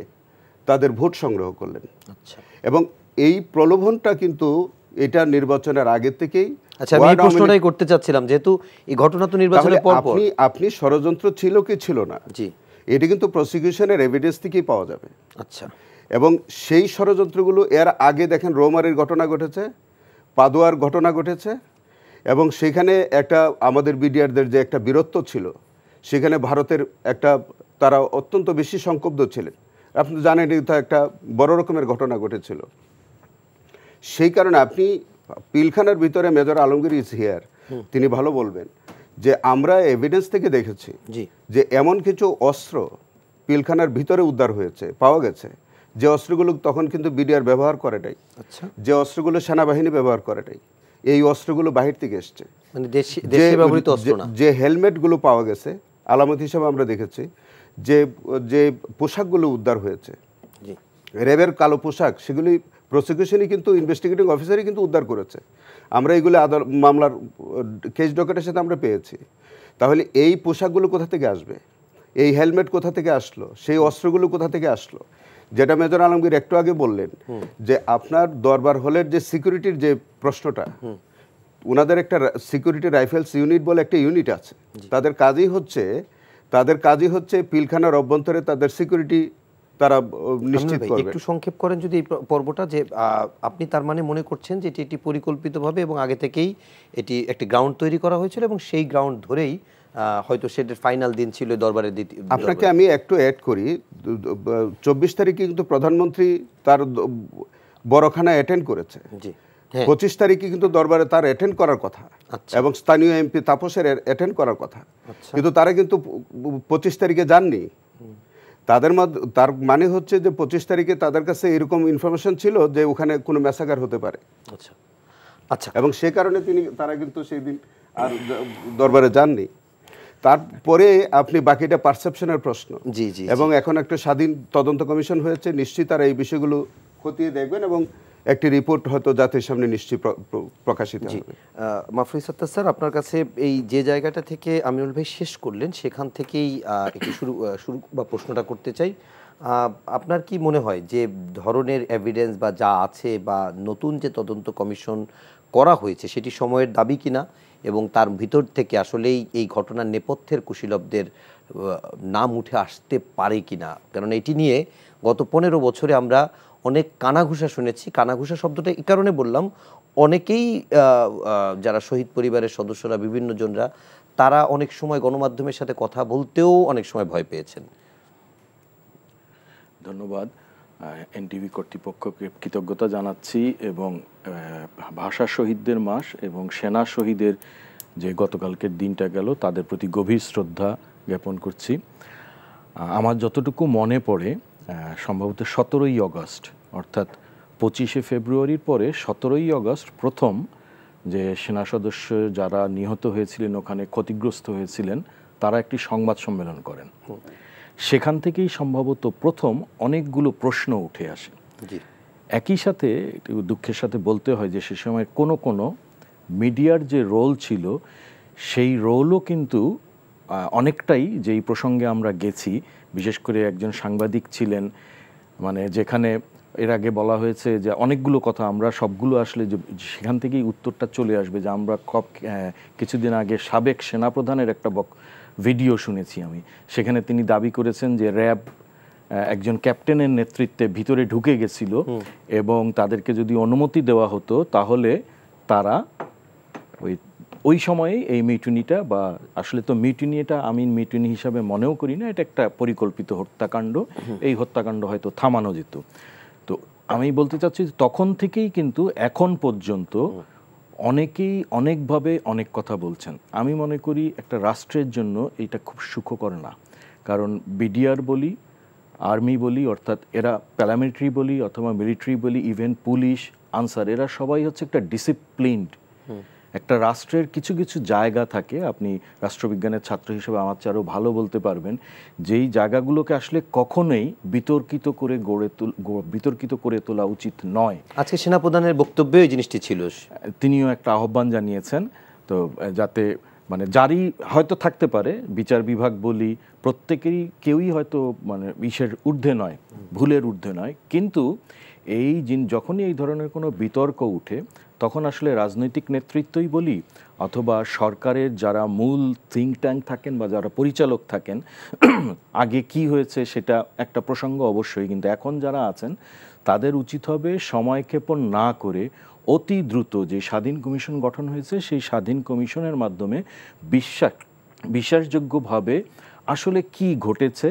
তাদের ভোট সংগ্রহ করলেন। আচ্ছা, এবং এই প্রলোভনটা কিন্তু এটা নির্বাচনের আগে থেকেই। আচ্ছা, আমি এই প্রশ্নটাই করতে চাচ্ছিলাম, যেহেতু এই ঘটনা তো নির্বাচনের পর পর, আপনি ষড়যন্ত্র ছিল কি ছিল না, জি, এটা কিন্তু প্রসিকিউশনের এভিডেন্স থেকেই পাওয়া যাবে। আচ্ছা, এবং সেই ষড়যন্ত্রগুলো এর আগে দেখেন রৌমারির ঘটনা ঘটেছে, পাদুয়ার ঘটনা ঘটেছে, এবং সেখানে একটা আমাদের বিডিআরদের যে একটা বীরত্ব ছিল, সেখানে ভারতের তারা অত্যন্ত বেশি সংক্ষুব্ধ ছিলেন। আপনি জানেন এটা একটা বড় রকমের ঘটনা ঘটেছিল। সেই কারণে আপনি পিলখানার ভিতরে মেজর আলমগীর ইজ হিয়ার, তিনি ভালো বলবেন যে আমরা এভিডেন্স থেকে দেখেছি জি যে এমন কিছু অস্ত্র পিলখানার ভিতরে উদ্ধার হয়েছে, পাওয়া গেছে, যে অস্ত্রগুলো তখন কিন্তু বিডিআর ব্যবহার করে নাই, আচ্ছা যে অস্ত্রগুলো সেনাবাহিনী ব্যবহার করে নাই, এই অস্ত্রগুলো বাহির থেকে এসছে। মানে দেশে ব্যবহৃত অস্ত্র না। যে হেলমেটগুলো পাওয়া গেছে আলামত হিসেবে আমরা দেখেছি, যে যে পোশাকগুলো উদ্ধার হয়েছে জি র্যাবের কালো পোশাক, সেগুলি প্রসিকিউশনই কিন্তু ইনভেস্টিগেটিং অফিসারই কিন্তু উদ্ধার করেছে। আমরা এইগুলো মামলার কেস ডকেটের সাথে আমরা পেয়েছি। তাহলে এই পোশাকগুলো কোথা থেকে আসবে, এই হেলমেট কোথা থেকে আসলো, সেই অস্ত্রগুলো কোথা থেকে আসলো, যেটা মেজর আলমগীর একটু আগে বললেন যে আপনার দরবার হলের যে সিকিউরিটির যে প্রশ্নটা, ওনাদের একটা সিকিউরিটি রাইফেলস ইউনিট বলে একটা ইউনিট আছে, তাদের কাজই হচ্ছে পিলখানার অভ্যন্তরে তাদের সিকিউরিটি তারা নিশ্চিত করবে। একটু সংক্ষেপ করেন যদি এই পর্বটা, যে আপনি তার মানে মনে করছেন যে এটি পরিকল্পিতভাবে এবং আগে থেকেই এটি একটি গ্রাউন্ড তৈরি করা হয়েছিল এবং সেই গ্রাউন্ড ধরেই হয়তো সেটার ফাইনাল দিন ছিল দরবারের আপনাকে আমি একটু অ্যাড করি, 24 তারিখে কিন্তু প্রধানমন্ত্রী তার বড়খানা অ্যাটেন্ড করেছে, জি 25 তারিখে কিন্তু দরবারে তার অ্যাটেন্ড করার কথা, এবং স্থানীয় এমপি তাপসের অ্যাটেন্ড করার কথা, কিন্তু তারা কিন্তু 25 তারিখে যাননি। তার মানে হচ্ছে যে 25 তারিখে তাদের কাছে এরকম ইনফরমেশন ছিল যে ওখানে কোনো ম্যাসাকার হতে পারে। আচ্ছা আচ্ছা এবং সে কারণে তারা কিন্তু সেই দিন আর দরবারে যাননি। তারপরে আপনি বাকিটা পারসেপশনের প্রশ্ন। জি জি এবং এখন একটা স্বাধীন তদন্ত কমিশন হয়েছে, নিশ্চয়ই তারা এই বিষয়গুলো খতিয়ে দেখবেন এবং একটি রিপোর্ট হয়তো জাতির সামনে নিশ্চয়ই প্রকাশিত হবে। মাফরুজ সাত্তার স্যার, আপনার কাছে এই যে জায়গাটা থেকে আমিনুল ভাই শেষ করলেন সেখান থেকেই একটু শুরু বা প্রশ্নটা করতে চাই। আপনার কি মনে হয় যে ধরনের এভিডেন্স বা যা আছে বা নতুন যে তদন্ত কমিশন করা হয়েছে সেটি সময়ের দাবি কিনা, এবং তার ভিতর থেকে আসলেই এই ঘটনার নেপথ্যের কুশীলবদের নাম উঠে আসতে পারে কিনা? কারণ এটি নিয়ে গত 15 বছরে আমরা অনেক কানাঘুষা শুনেছি। কানাঘুষা শব্দটা এই কারণে বললাম, অনেকেই যারা শহীদ পরিবারের সদস্যরা বিভিন্ন জনরা তারা অনেক সময় গণমাধ্যমের সাথে কথা বলতেও অনেক সময় ভয় পেয়েছেন। ধন্যবাদ। এনটিভি কর্তৃপক্ষকে কৃতজ্ঞতা জানাচ্ছি এবং ভাষা শহীদদের মাস এবং সেনা শহীদের যে গতকালকের দিনটা গেল তাদের প্রতি গভীর শ্রদ্ধা জ্ঞাপন করছি। আমার যতটুকু মনে পড়ে সম্ভবত 17ই অগস্ট, অর্থাৎ 25শে ফেব্রুয়ারির পরে 17ই অগস্ট প্রথম যে সেনা সদস্য যারা নিহত হয়েছিলেন, ওখানে ক্ষতিগ্রস্ত হয়েছিলেন, তারা একটি সংবাদ সম্মেলন করেন। সেখান থেকেই সম্ভবত প্রথম অনেকগুলো প্রশ্ন উঠে আসে। একই সাথে দুঃখের সাথে বলতে হয় যে সে সময় কোনো মিডিয়ার যে রোল ছিল সেই রোলও কিন্তু অনেকটাই, যেই প্রসঙ্গে আমরা গেছি, বিশেষ করে একজন সাংবাদিক ছিলেন, মানে যেখানে এর আগে বলা হয়েছে যে অনেকগুলো কথা, আমরা সবগুলো আসলে সেখান থেকেই উত্তরটা চলে আসবে যে আমরা কিছুদিন আগে সাবেক সেনাপ্রধানের একটা ভিডিও শুনেছি আমি, সেখানে তিনি দাবি করেছেন যে র্যাব একজন ক্যাপ্টেনের নেতৃত্বে ভিতরে ঢুকে গেছিল এবং তাদেরকে যদি অনুমতি দেওয়া হতো তাহলে তারা ওই সময়ে এই মিউটিনিটা, বা আসলে তো মিউটিনিটা আমি মিউটিনি হিসাবে মনেও করি না, এটা একটা পরিকল্পিত হত্যাকাণ্ড, এই হত্যাকাণ্ড হয়তো থামানো যেত। তো আমি বলতে চাচ্ছি তখন থেকেই কিন্তু এখন পর্যন্ত অনেকেই অনেকভাবে অনেক কথা বলছেন। আমি মনে করি একটা রাষ্ট্রের জন্য এটা খুব সুখকর না, কারণ বিডিআর বলি, আর্মি বলি, অর্থাৎ এরা প্যারামিলিটারি বলি অথবা মিলিটারি বলি, ইভেন পুলিশ, আনসার, এরা সবাই হচ্ছে একটা ডিসিপ্লিনড। একটা রাষ্ট্রের কিছু কিছু জায়গা থাকে, আপনি রাষ্ট্রবিজ্ঞানের ছাত্র হিসেবে আমার চেয়ে আরও ভালো বলতে পারবেন, যেই জায়গাগুলোকে আসলে কখনোই বিতর্কিত করে তোলা উচিত নয়। আজকে সেনাপ্রধানের বক্তব্যে এই জিনিসটি ছিল, তিনিও একটা আহ্বান জানিয়েছেন, তো যাতে মানে যারই হয়তো থাকতে পারে, বিচার বিভাগ বলি, প্রত্যেকেরই কেউই হয়তো মানে ইসের ঊর্ধ্বে নয়, ভুলের ঊর্ধ্বে নয়, কিন্তু যখনই এই ধরনের কোনো বিতর্ক উঠে তখন আসলে রাজনৈতিক নেতৃত্বই বলি অথবা সরকারের যারা মূল থিঙ্ক ট্যাঙ্ক থাকেন বা যারা পরিচালক থাকেন, আগে কি হয়েছে সেটা একটা প্রসঙ্গ অবশ্যই, কিন্তু এখন যারা আছেন তাদের উচিত হবে সময়ক্ষেপণ না করে অতি দ্রুত যে স্বাধীন কমিশন গঠন হয়েছে সেই স্বাধীন কমিশনের মাধ্যমে বিশ্বাসযোগ্যভাবে আসলে কি ঘটেছে,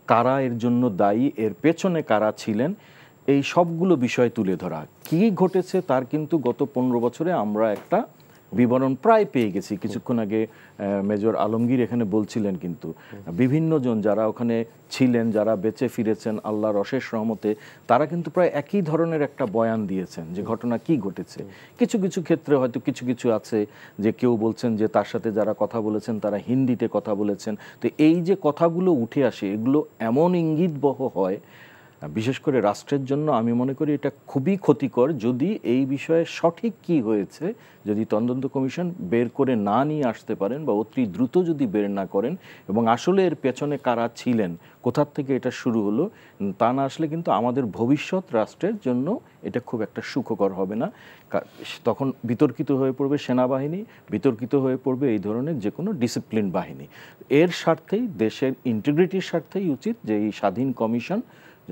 কারা এর জন্য দায়ী, এর পেছনে কারা ছিলেন, এই সবগুলো বিষয় তুলে ধরা। কি ঘটেছে তার কিন্তু গত 15 বছরে আমরা একটা বিবরণ প্রায় পেয়ে গেছি। কিছুক্ষণ আগে মেজর আলমগীর এখানে বলছিলেন, কিন্তু বিভিন্ন জন যারা ওখানে ছিলেন, যারা বেঁচে ফিরেছেন আল্লাহর অশেষ রহমতে, তারা কিন্তু প্রায় একই ধরনের একটা বয়ান দিয়েছেন যে ঘটনা কি ঘটেছে। কিছু কিছু ক্ষেত্রে হয়তো কিছু কিছু আছে যে কেউ বলছেন যে তার সাথে যারা কথা বলেছেন তারা হিন্দিতে কথা বলেছেন। তো এই যে কথাগুলো উঠে আসে, এগুলো এমন ইঙ্গিতবহ হয়, বিশেষ করে রাষ্ট্রের জন্য আমি মনে করি এটা খুবই ক্ষতিকর। যদি এই বিষয়ে সঠিক কি হয়েছে যদি তদন্ত কমিশন বের করে না নিয়ে আসতে পারেন বা অতি দ্রুত যদি বের না করেন, এবং আসলে এর পেছনে কারা ছিলেন, কোথার থেকে এটা শুরু হলো, তা না আসলে কিন্তু আমাদের ভবিষ্যৎ রাষ্ট্রের জন্য এটা খুব একটা সুখকর হবে না। তখন বিতর্কিত হয়ে পড়বে সেনাবাহিনী, বিতর্কিত হয়ে পড়বে এই ধরনের যে কোনো ডিসিপ্লিন বাহিনী। এর স্বার্থেই, দেশের ইন্টিগ্রিটির স্বার্থেই উচিত যে এই স্বাধীন কমিশন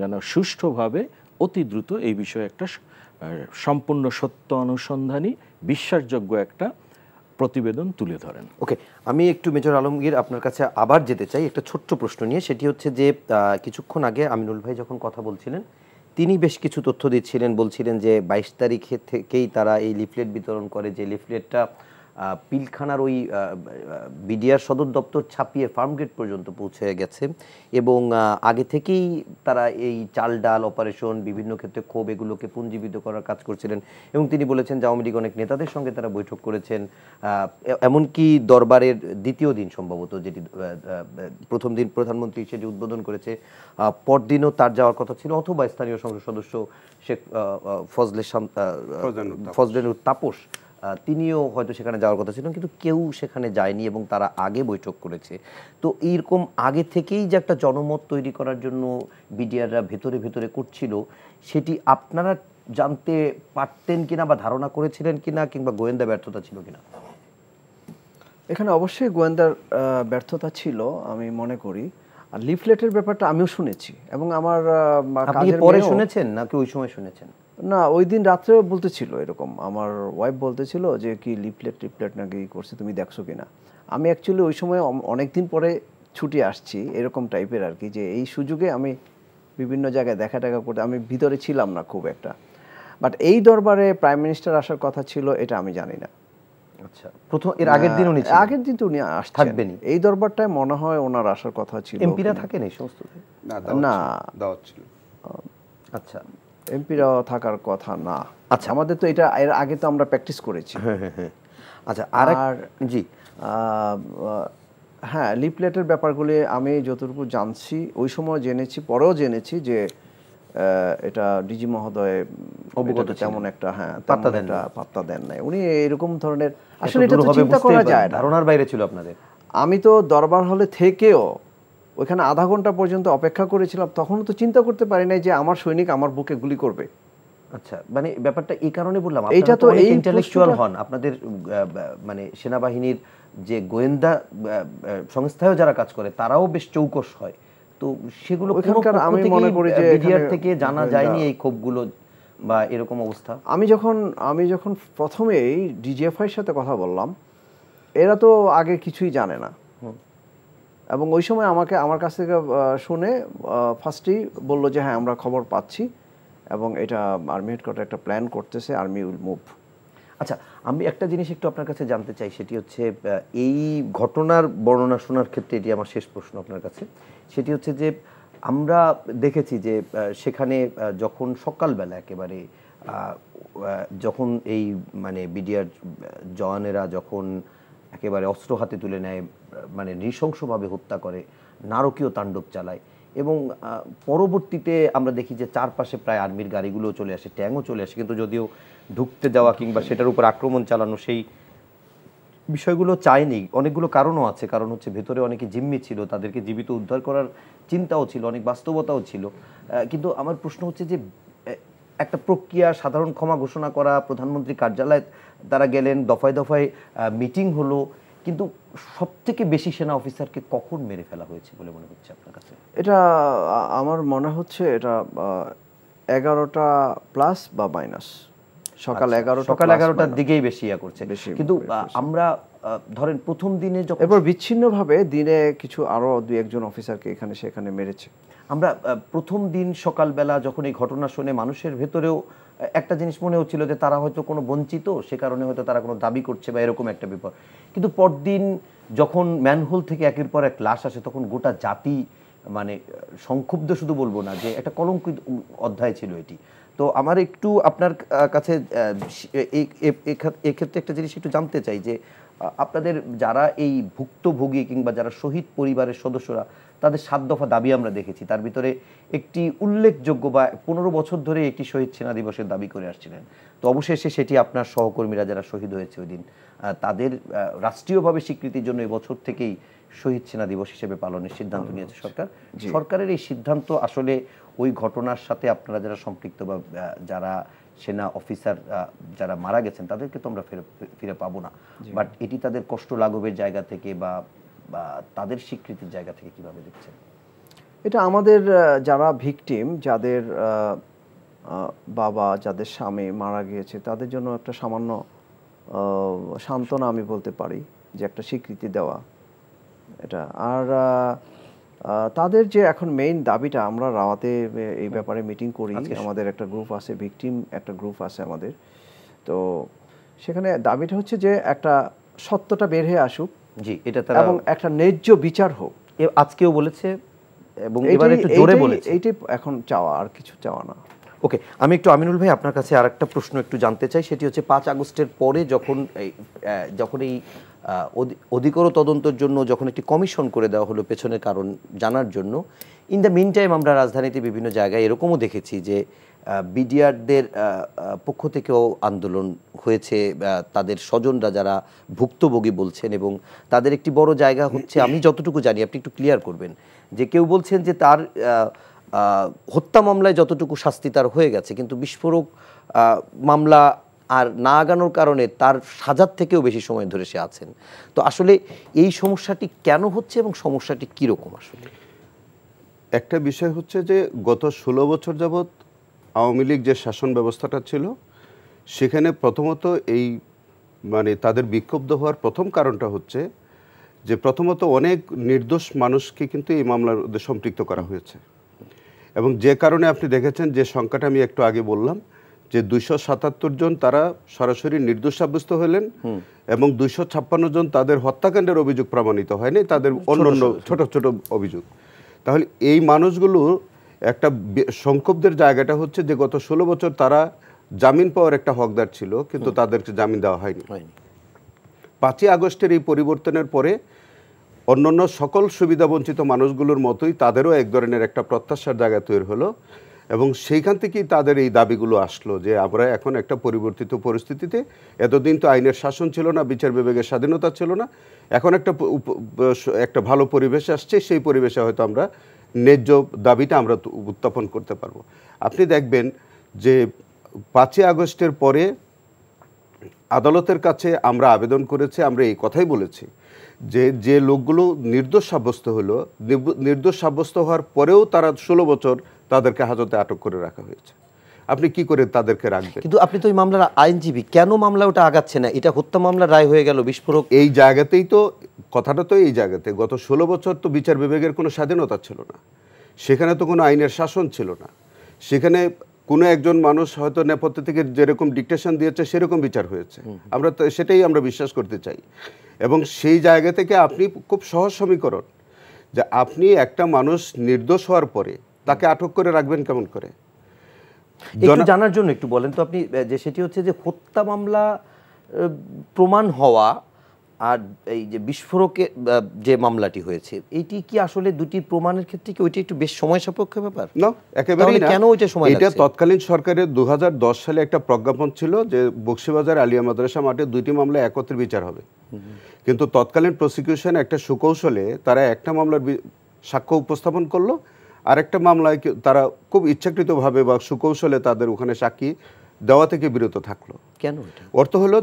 যেন সুষ্ঠুভাবে অতি দ্রুত এই বিষয়ে একটা সম্পূর্ণ সত্য অনুসন্ধানী বিশ্বাসযোগ্য একটা প্রতিবেদন তুলে ধরেন। ওকে, আমি একটু মেজর আলমগীর আপনার কাছে আবার যেতে চাই একটা ছোট্ট প্রশ্ন নিয়ে। সেটি হচ্ছে যে কিছুক্ষণ আগে আমিনুল ভাই যখন কথা বলছিলেন তিনি বেশ কিছু তথ্য দিচ্ছিলেন, বলছিলেন যে 22 তারিখে থেকেই তারা এই লিফলেট বিতরণ করে, যে লিফলেটটা পিলখানার ওই বিডিআর সদর দপ্তর ছাপিয়ে ফার্মগেট পর্যন্ত পৌঁছে গেছে, এবং আগে থেকেই তারা এই চাল ডাল অপারেশন, বিভিন্ন ক্ষেত্রে ক্ষোভ, এগুলোকে পুঞ্জীবিত করার কাজ করছিলেন। এবং তিনি বলেছেন যে আওয়ামী লীগ অনেক নেতাদের সঙ্গে তারা বৈঠক করেছেন, এমনকি দরবারের দ্বিতীয় দিন সম্ভবত, যেটি প্রথম দিন প্রধানমন্ত্রী সেটি উদ্বোধন করেছে, পরদিনও তার যাওয়ার কথা ছিল, অথবা স্থানীয় সংসদ সদস্য শেখ ফজলেনুর তাপস তিনিও হয়তো সেখানে যাওয়ার কথা ছিল, কিন্তু কেউ সেখানে যায়নি এবং তারা আগে বৈঠক করেছে। তো এইরকম আগে থেকেই যে একটা জনমত তৈরি করার জন্য বিডিআররা ভেতরে ভেতরে করছিল, সেটি আপনারা জানতে পারতেন কিনা বা ধারণা করেছিলেন কিনা, কিংবা গোয়েন্দা ব্যর্থতা ছিল কিনা? এখানে অবশ্যই গোয়েন্দার ব্যর্থতা ছিল আমি মনে করি। আর লিফলেটের ব্যাপারটা আমিও শুনেছি, এবং আমার কাজের পরে শুনেছেন নাকি ওই সময় শুনেছেন? না, ওই দিন রাত্রেও বলতেছিল এরকম, আমার ওয়াইফ বলতেছিল যে কি লিফলেট নাকি করছে, তুমি দেখছো কিনা। আমি অ্যাকচুয়ালি ওই সময় অনেক দিন পরে ছুটি আসছি, এরকম টাইপের আর কি, যে এই সুযোগে আমি বিভিন্ন জায়গায় দেখা করতে, আমি ভিতরে ছিলাম না খুব একটা। বাট এই দরবারে প্রাইম মিনিস্টার আসার কথা ছিল এটা আমি জানি না। আচ্ছা, প্রথম এর আগের দিন উনি ছিলেন? আগের দিন তো উনি আসছেন, এই দরবারটায় মনে হয় ওনার আসার কথা ছিল। এমপিরা থাকেন এই সমস্ত? না, দাওয়াত ছিল। আচ্ছা, এমপিরা থাকার কথা না। আচ্ছা, আমাদের তো এটা এর আগে তো আমরা প্র্যাকটিস করেছি। আচ্ছা, আর জি, হ্যাঁ, লিফলেটের ব্যাপারগুলি আমি যতটুকু জানছি, ওই সময় জেনেছি, পরেও জেনেছি যে এটা ডিজি মহোদয় অবগত তেমন একটা পাত্তা দেন নাই। উনি এরকম ধরনের, আসলে এটা তো চিন্তা করা যায় না, ধারণার বাইরে ছিল আপনাদের। আমি তো দরবার হলে থেকেও ওইখানে আধা ঘন্টা পর্যন্ত অপেক্ষা করেছিলাম, তখন তো চিন্তা করতে পারি নাই যে আমার সৈনিক আমার বুকে গুলি করবে। আচ্ছা, মানে ব্যাপারটা এই কারণে বললাম, এটা তো এই ইন্টেলেকচুয়াল হন আপনাদের, মানে সেনাবাহিনীর যে গোয়েন্দা সংস্থায়ও যারা কাজ করে তারাও বেশ চৌকস হয়, তো সেগুলো আমি মনে করি যে বিডিআর থেকে জানা যায়নি এই ক্ষোভগুলো বা এরকম অবস্থা। আমি যখন প্রথমেই ডিজিএফআই সাথে কথা বললাম, এরা তো আগে কিছুই জানে না, এবং ওই সময় আমার কাছ থেকে শুনে ফার্স্টেই বললো যে হ্যাঁ আমরা খবর পাচ্ছি এবং এটা আর্মি হেডকোয়ার্টার একটা প্ল্যান করতেছে, আর্মি উইল মুভ। আচ্ছা, আমি একটা জিনিস একটু আপনার কাছে জানতে চাই, সেটি হচ্ছে এই ঘটনার বর্ণনা শোনার ক্ষেত্রে এটি আমার শেষ প্রশ্ন আপনার কাছে, সেটি হচ্ছে যে আমরা দেখেছি যে সেখানে যখন সকালবেলা একেবারে যখন এই মানে বিডিআর জওয়ানেরা যখন একেবারে অস্ত্র হাতে তুলে নেয়, মানে নৃশংসভাবে হত্যা করে, নারকীয় তাণ্ডব চালায়, এবং পরবর্তীতে আমরা দেখি যে চারপাশে প্রায় আর্মির গাড়িগুলো চলে আসে, ট্যাঙ্কও চলে আসে, কিন্তু যদিও ঢুকতে যাওয়া কিংবা সেটার উপর আক্রমণ চালানো সেই বিষয়গুলো চায়নি। অনেকগুলো কারণও আছে, কারণ হচ্ছে ভেতরে অনেকে জিম্মি ছিল, তাদেরকে জীবিত উদ্ধার করার চিন্তাও ছিল, অনেক বাস্তবতাও ছিল। কিন্তু আমার প্রশ্ন হচ্ছে যে একটা প্রক্রিয়া, সাধারণ ক্ষমা ঘোষণা করা, প্রধানমন্ত্রী কার্যালয়ে তারা গেলেন, দফায় দফায় মিটিং হলো, কিন্তু সবথেকে বেশি সেনা অফিসারকে কখন মেরে ফেলা হয়েছে বলে মনে হচ্ছে আপনার কাছে? এটা আমার মনে হচ্ছে এটা 11টা প্লাস বা মাইনাস, সকাল 11টার দিকেই বেশি করছে। কিন্তু আমরা ধরেন প্রথম দিনে যখন এরপর বিচ্ছিন্নভাবে দিনে কিছু আরো 2-1 অফিসারকে এখানে সেখানে মেরেছে। আমরা প্রথম দিন সকালবেলা যখন এই ঘটনা শুনে মানুষের ভেতরেও একটা জিনিস মনে হচ্ছিল যে তারা হয়তো কোনো বঞ্চিত, সে কারণে হয়তো তারা কোনো দাবি করছে বা এরকম একটা ব্যাপার। কিন্তু পরদিন যখন ম্যানহোল থেকে একের পর এক লাশ আসে, তখন গোটা জাতি মানে সংক্ষুব্ধ, শুধু বলবো না যে একটা কলঙ্কিত অধ্যায় ছিল এটি। তো আমার একটু আপনার কাছে এক্ষেত্রে একটা জিনিস একটু জানতে চাই যে আপনাদের যারা এই ভুক্তভোগী কিংবা যারা শহীদ পরিবারের সদস্যরা, তাদের 7 দফা দাবি আমরা দেখেছি, তার ভিতরে একটি উল্লেখযোগ্য বা 15 বছর ধরে একটি শহীদ সেনা দিবসের দাবি করে আসছিলেন। তো অবশেষে সেটি আপনার সহকর্মীরা যারা শহীদ হয়েছে ওই দিন, তাদের রাষ্ট্রীয়ভাবে স্বীকৃতির জন্য এবছর থেকেই শহীদ সেনা দিবস হিসেবে পালনের সিদ্ধান্ত নিয়েছে সরকার। সরকারের এই সিদ্ধান্ত আসলে ওই ঘটনার সাথে আপনারা যারা সম্পৃক্ত বা যারা সেনা অফিসার যারা মারা গেছেন তাদেরকে তো আমরা ফিরে পাবো না, বাট এটি তাদের কষ্ট লাঘবের জায়গা থেকে বা তাদের স্বীকৃতির জায়গা থেকে কিভাবে দেখছেন? এটা আমাদের যারা ভিকটিম, যাদের বাবা, যাদের স্বামী মারা গিয়েছে, তাদের জন্য একটা সামান্য সান্ত্বনা আমি বলতে পারি, যে একটা স্বীকৃতি দেওয়া এটা। আর তাদের যে এখন মেইন দাবিটা, আমরা রাওয়াতে এই ব্যাপারে মিটিং করি, আমাদের একটা গ্রুপ আছে, ভিকটিম একটা গ্রুপ আছে আমাদের। তো সেখানে দাবিটা হচ্ছে যে একটা সত্যটা বের হয়ে আসুক, জি, এটা তারা, এবং একটা ন্যায্য বিচার হোক। আজকেও বলেছে এবং এবারে একটু জোরে বলেছে। এইটাই এখন চাওয়া, আর কিছু চাওয়া না। ওকে, আমি একটু আমিনুল ভাই আপনার কাছে আর একটা প্রশ্ন একটু জানতে চাই। সেটি হচ্ছে 5 আগস্টের পরে যখন এই অধিকর তদন্তের জন্য যখন একটি কমিশন করে দেওয়া হলো পেছনের কারণ জানার জন্য, ইন দ্য মিন টাইম আমরা রাজধানীতে বিভিন্ন জায়গায় এরকমও দেখেছি যে বিডিআরদের পক্ষ থেকেও আন্দোলন হয়েছে, তাদের স্বজনরা যারা ভুক্তভোগী বলছেন, এবং তাদের একটি বড় জায়গা হচ্ছে, আমি যতটুকু জানি আপনি একটু ক্লিয়ার করবেন, যে কেউ বলছেন যে তার হত্যা মামলায় যতটুকু শাস্তি তার হয়ে গেছে, কিন্তু বিস্ফোরক মামলা আর না আগানোর কারণে তার সাজার থেকেও বেশি সময় ধরে সে আছেন। তো আসলে এই সমস্যাটি কেন হচ্ছে এবং সমস্যাটি কীরকম? আসলে একটা বিষয় হচ্ছে যে গত 16 বছর যাবৎ আওয়ামী লীগ যে শাসন ব্যবস্থাটা ছিল, সেখানে প্রথমত এই মানে তাদের বিক্ষুব্ধ হওয়ার প্রথম কারণটা হচ্ছে যে প্রথমত অনেক নির্দোষ মানুষকে কিন্তু এই মামলার মধ্যে সম্পৃক্ত করা হয়েছে, এবং যে কারণে আপনি দেখেছেন যে সংখ্যাটা আমি একটু আগে বললাম যে 277 জন তারা সরাসরি নির্দোষ সাব্যস্ত হলেন, এবং 256 জন তাদের হত্যাকাণ্ডের অভিযোগ প্রমাণিত হয়নি, তাদের অন্যান্য ছোট ছোট অভিযোগ। তাহলে এই মানুষগুলো একটা সংক্ষুব্ধের জায়গাটা হচ্ছে যে গত 16 বছর তারা জামিন পাওয়ার একটা হকদার ছিল, কিন্তু তাদেরকে জামিন দেওয়া হয়নি। 5ই আগস্টের এই পরিবর্তনের পরে অন্যান্য সকল সুবিধা বঞ্চিত মানুষগুলোর মতোই তাদেরও এক ধরনের একটা প্রত্যাশার জায়গা তৈরি হলো, এবং সেইখান থেকেই তাদের এই দাবিগুলো আসলো যে আমরা এখন একটা পরিবর্তিত পরিস্থিতিতে, এতদিন তো আইনের শাসন ছিল না, বিচার বিভাগের স্বাধীনতা ছিল না, এখন একটা ভালো পরিবেশ আসছে, সেই পরিবেশে হয়তো আমরা ন্যায্য দাবিটা আমরা উত্থাপন করতে পারবো। আপনি দেখবেন যে 5ই আগস্টের পরে আদালতের কাছে আমরা আবেদন করেছি, আমরা এই কথাই বলেছি যে লোকগুলো নির্দোষ সাব্যস্ত হলো, নির্দোষ সাব্যস্ত হওয়ার পরেও তারা 16 বছর তাদেরকে হাজতে আটক করে রাখা হয়েছে। আপনি কি করে তাদেরকে রাখবেন? কিন্তু আপনি তো এই মামলার আইনজীবী, কেন মামলা ওটা আগাচ্ছে না? এটা হত্যা মামলার রায় হয়ে গেল, বিস্ফোরক এই জায়গাতেই তো কথাটা, তো এই জায়গাতে গত 16 বছর তো বিচার বিভাগের কোনো স্বাধীনতা ছিল না, সেখানে তো কোনো আইনের শাসন ছিল না, সেখানে কোনো একজন মানুষ হয়তো নেপথ্য থেকে যেরকম ডিকটেশন দিয়েছে সেরকম বিচার হয়েছে, আমরা তো সেটাই আমরা বিশ্বাস করতে চাই। এবং সেই জায়গা থেকে আপনি খুব সহজ সমীকরণ যে আপনি একটা মানুষ নির্দোষ হওয়ার পরে তাকে আটক করে রাখবেন কেমন করে? একটু জানার জন্য একটু বলেন তো আপনি, যে সেটি হচ্ছে যে হত্যা মামলা প্রমাণ হওয়া আর এই যে বিস্ফোরকের যে মামলাটি হয়েছে, এইটি কি আসলে দুটি প্রমাণের ক্ষেত্রে কি ওইটা একটু বেশ সময় সাপেক্ষ ব্যাপার? না, একেবারেই না। কেন ওইটা সময় লাগছে? এটা তৎকালীন সরকারের 2010 সালে একটা প্রজ্ঞাপন ছিল যে বকশীবাজার আলিয়া মাদ্রাসা মাঠে 2টি মামলা একত্রে বিচার হবে, কিন্তু তৎকালীন প্রসিকিউশন একটা সুকৌশলে তারা একটা মামলার সাক্ষ্য উপস্থাপন করলো, আর একটা মামলায় তারা খুব ইচ্ছাকৃতভাবে বা সুকৌশলে তাদের ওখানে সাক্ষী দেওয়া থেকে বিরত থাকলো। কেন? অর্থ হলো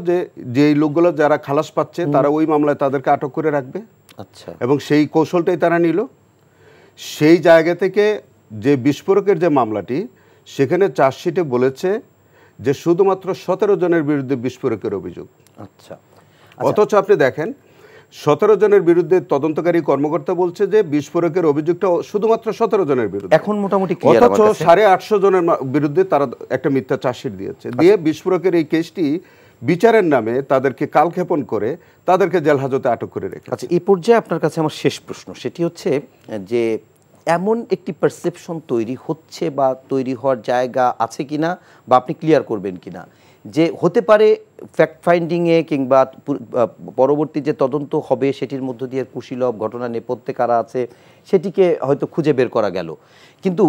যে এই লোকগুলো যারা খালাস পাচ্ছে তারা ওই মামলায় তাদেরকে আটক করে রাখবে। আচ্ছা, এবং সেই কৌশলটাই তারা নিল। সেই জায়গা থেকে যে বিস্ফোরকের যে মামলাটি, সেখানে চার্জশিটে বলেছে যে শুধুমাত্র 17 জনের বিরুদ্ধে বিস্ফোরকের অভিযোগ। আচ্ছা, অথচ আপনি দেখেন 17 জনের বিরুদ্ধে তদন্তকারী কর্মকর্তা বলছে যে বিস্ফোরকের অভিযোগটা শুধুমাত্র 17 জনের বিরুদ্ধে। এখন মোটামুটি ক্লিয়ার। অথচ 850 জনের বিরুদ্ধে তারা একটা মিথ্যা চার্জশিট দিয়েছে, দিয়ে বিস্ফোরকের এই কেসটি বিচারের নামে তাদেরকে কালক্ষেপণ করে তাদেরকে জেল হাজতে আটক করে রেখেছে। আচ্ছা, এই পর্যায়ে আপনার কাছে আমার শেষ প্রশ্ন, সেটি হচ্ছে যে এমন একটি পারসেপশন তৈরি হচ্ছে বা তৈরি হওয়ার জায়গা আছে কিনা, বা আপনি ক্লিয়ার করবেন কিনা, যে হতে পারে ফ্যাক্ট ফাইন্ডিংয়ে কিংবা পরবর্তী যে তদন্ত হবে সেটির মধ্য দিয়ে কুশীলব, ঘটনা নেপথ্যে কারা আছে সেটিকে হয়তো খুঁজে বের করা গেল, কিন্তু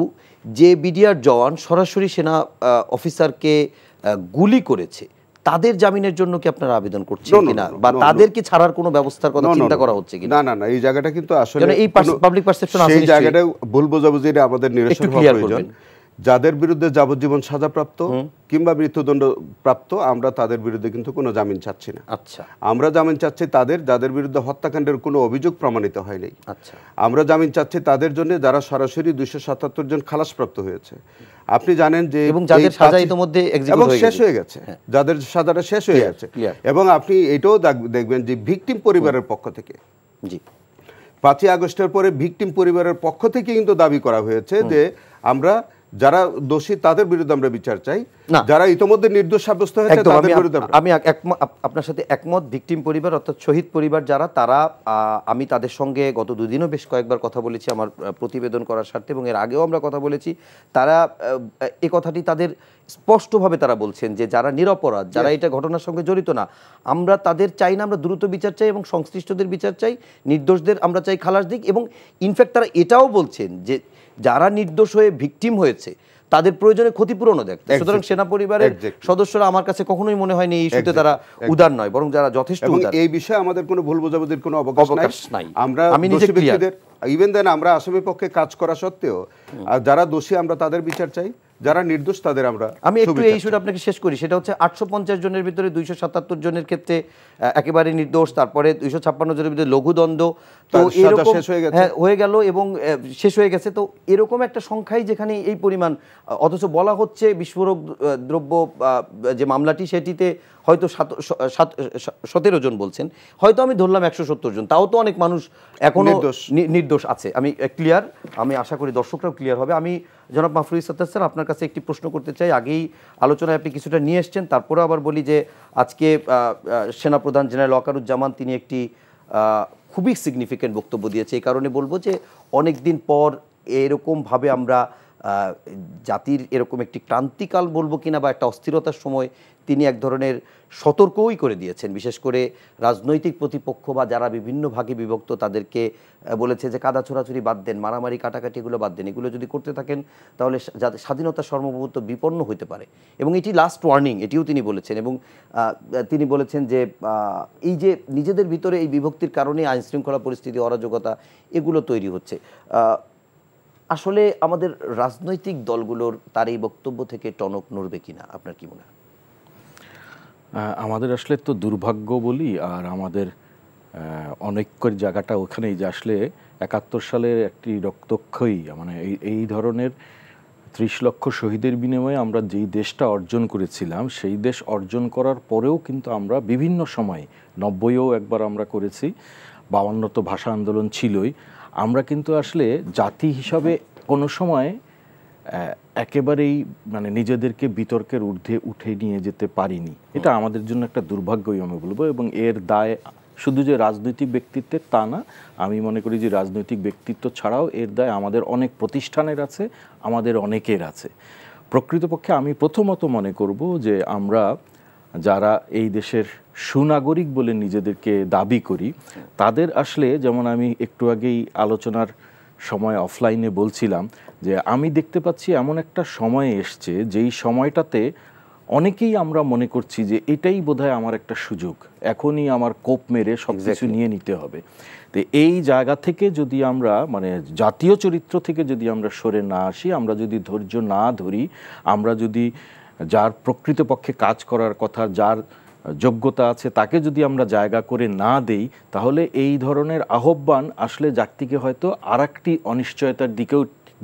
যে বিডিআর জওয়ান সরাসরি সেনা অফিসারকে গুলি করেছে তাদের জামিনের জন্য কি আপনারা আবেদন করছেন কিনা, বা তাদেরকে ছাড়ার কোনো ব্যবস্থার কথা চিন্তা করা হচ্ছে কিনা? না, এই জায়গাটা কিন্তু আসলে এই পাবলিক পারসেপশন আছে, সেই জায়গাটা ভুল বোঝাবুঝিটা আমাদের নিরসন হওয়া প্রয়োজন। যাদের বিরুদ্ধে যাবজ্জীবন সাজাপ্রাপ্ত কিংবা মৃত্যুদণ্ড প্রাপ্ত, আমরা তাদের বিরুদ্ধে কিন্তু কোনো জামিন চাচ্ছি না। আচ্ছা, আমরা জামিন চাচ্ছি যাদের বিরুদ্ধে হত্যাকাণ্ডের কোনো অভিযোগ প্রমাণিত হয়নি। আচ্ছা, আমরা জামিন চাচ্ছি তাদের জন্য যারা সরাসরি 277 জন খালাসপ্রাপ্ত হয়েছে। আপনি জানেন যে এবং যাদের সাজা ইতোমধ্যে এক্সিকিউট শেষ হয়ে গেছে, যাদের সাজাটা শেষ হয়ে গেছে। এবং আপনি এটাও দেখবেন যে ভিকটিম পরিবারের পক্ষ থেকে, জি, 5ই আগস্টের পরে ভিকটিম পরিবারের পক্ষ থেকে কিন্তু দাবি করা হয়েছে যে আমরা যারা দোষী তাদের বিরুদ্ধে আমরা বিচার চাই, যারা ইতোমধ্যে নির্দোষ সাব্যস্ত হয়েছে তাদের বিরুদ্ধে। আমি আপনার সাথে একমত। ভিকটিম পরিবার অর্থাৎ শহীদ পরিবার যারা, তারা আমি তাদের সঙ্গে গত দুদিনও বেশ কয়েকবার কথা বলেছি আমার প্রতিবেদন করার স্বার্থে, এবং এর আগেও আমরা কথা বলেছি। তারা এই কথাটি তাদের স্পষ্টভাবে তারা বলছেন যে যারা নিরপরাধ, যারা এটা ঘটনার সঙ্গে জড়িত না, আমরা তাদের চাই না, আমরা দ্রুত বিচার চাই এবং সংশ্লিষ্টদের বিচার চাই, নির্দোষদের আমরা চাই খালাস দিক। এবং ইনফ্যাক্ট তারা এটাও বলছেন যে যারা নির্দোষ হয়ে ভিকটিম হয়েছে তাদের প্রয়োজনে ক্ষতিপূরণও দেয়। সুতরাং সেনা পরিবারের সদস্যরা আমার কাছে কখনোই মনে হয়নি এই ইস্যুতে তারা উদার নয়, বরং যারা যথেষ্ট উদার। এই বিষয়ে আমাদের কোনো ভুল বোঝাবুঝির কোনো অবকাশ নাই। আমি নিজে ব্যক্তিদের ইভেন দেন আমরা আসামি পক্ষে কাজ করা সত্ত্বেও যারা দোষী আমরা তাদের বিচার চাই, যারা নির্দোষ তাদের আমরা। আমি একটু এই ইস্যুটা আপনাকে শেষ করি। সেটা হচ্ছে 850 জনের ভিতরে 277 জনের ক্ষেত্রে একেবারে নির্দোষ, তারপরে 256 জনের ভিতরে লঘুদণ্ড, তো এরকম হয়ে গেল এবং শেষ হয়ে গেছে। তো এরকম একটা সংখ্যাই যেখানে এই পরিমাণ, অথচ বলা হচ্ছে বিস্ফোরক দ্রব্য যে মামলাটি সেটিতে হয়তো 17 জন বলছেন, হয়তো আমি ধরলাম 170 জন, তাও তো অনেক মানুষ এখনো নির্দোষ আছে। আমি ক্লিয়ার, আমি আশা করি দর্শকরাও ক্লিয়ার হবে। আমি জনাব মাহফুজ সাত্তার স্যার আপনার কাছে একটি প্রশ্ন করতে চাই। আগেই আলোচনায় আপনি কিছুটা নিয়ে এসছেন, তারপরে আবার বলি যে আজকে সেনাপ্রধান জেনারেল ওয়াকারুজ্জামান তিনি একটি খুবই সিগনিফিক্যান্ট বক্তব্য দিয়েছে। এই কারণে বলবো যে অনেক দিন পর এরকমভাবে আমরা জাতির এরকম একটি ক্রান্তিকাল বলবো কিনা বা একটা অস্থিরতার সময় তিনি এক ধরনের সতর্কই করে দিয়েছেন, বিশেষ করে রাজনৈতিক প্রতিপক্ষ বা যারা বিভিন্ন ভাগে বিভক্ত তাদেরকে বলেছে যে কাদা ছোড়াছুরি বাদ দেন, মারামারি কাটাকাটি এগুলো বাদ দেন, এগুলো যদি করতে থাকেন তাহলে স্বাধীনতার সার্বভৌমত্ব বিপন্ন হতে পারে। এবং এটি লাস্ট ওয়ার্নিং, এটিও তিনি বলেছেন। এবং তিনি বলেছেন যে এই যে নিজেদের ভিতরে এই বিভক্তির কারণে আইনশৃঙ্খলা পরিস্থিতি, অরাজকতা এগুলো তৈরি হচ্ছে, আসলে আমাদের রাজনৈতিক দলগুলোর তার এই বক্তব্য থেকে টনক নড়বে কিনা আপনার কি মনে হয়? আমাদের আসলে তো দুর্ভাগ্য বলি, আর আমাদের অনৈক্যের জায়গাটা ওখানেই যে আসলে 71 সালের একটি রক্তক্ষয়ী, মানে এই ধরনের 30 লক্ষ শহীদের বিনিময়ে আমরা যেই দেশটা অর্জন করেছিলাম, সেই দেশ অর্জন করার পরেও কিন্তু আমরা বিভিন্ন সময় 90-এও একবার আমরা করেছি, 52 তো ভাষা আন্দোলন ছিলই, আমরা কিন্তু আসলে জাতি হিসাবে কোনো সময় একেবারেই মানে নিজেদেরকে বিতর্কের ঊর্ধ্বে উঠে নিয়ে যেতে পারিনি। এটা আমাদের জন্য একটা দুর্ভাগ্যই আমি বলবো। এবং এর দায় শুধু যে রাজনৈতিক ব্যক্তিত্বের তা না, আমি মনে করি যে রাজনৈতিক ব্যক্তিত্ব ছাড়াও এর দায় আমাদের অনেক প্রতিষ্ঠানের আছে, আমাদের অনেকের আছে। প্রকৃতপক্ষে আমি প্রথমত মনে করব যে আমরা যারা এই দেশের সুনাগরিক বলে নিজেদেরকে দাবি করি, তাদের আসলে, যেমন আমি একটু আগেই আলোচনার সময় অফলাইনে বলছিলাম যে আমি দেখতে পাচ্ছি এমন একটা সময় এসছে যেই সময়টাতে অনেকেই আমরা মনে করছি যে এটাই বোধহয় আমার একটা সুযোগ, এখনই আমার কোপ মেরে সব কিছু নিয়ে নিতে হবে। তো এই জায়গা থেকে যদি আমরা মানে জাতীয় চরিত্র থেকে যদি আমরা সরে না আসি, আমরা যদি ধৈর্য না ধরি, আমরা যদি যার প্রকৃতপক্ষে কাজ করার কথা, যার যোগ্যতা আছে তাকে যদি আমরা জায়গা করে না দেই, তাহলে এই ধরনের আহ্বান আসলে জাতিকে হয়তো আরেকটি অনিশ্চয়তার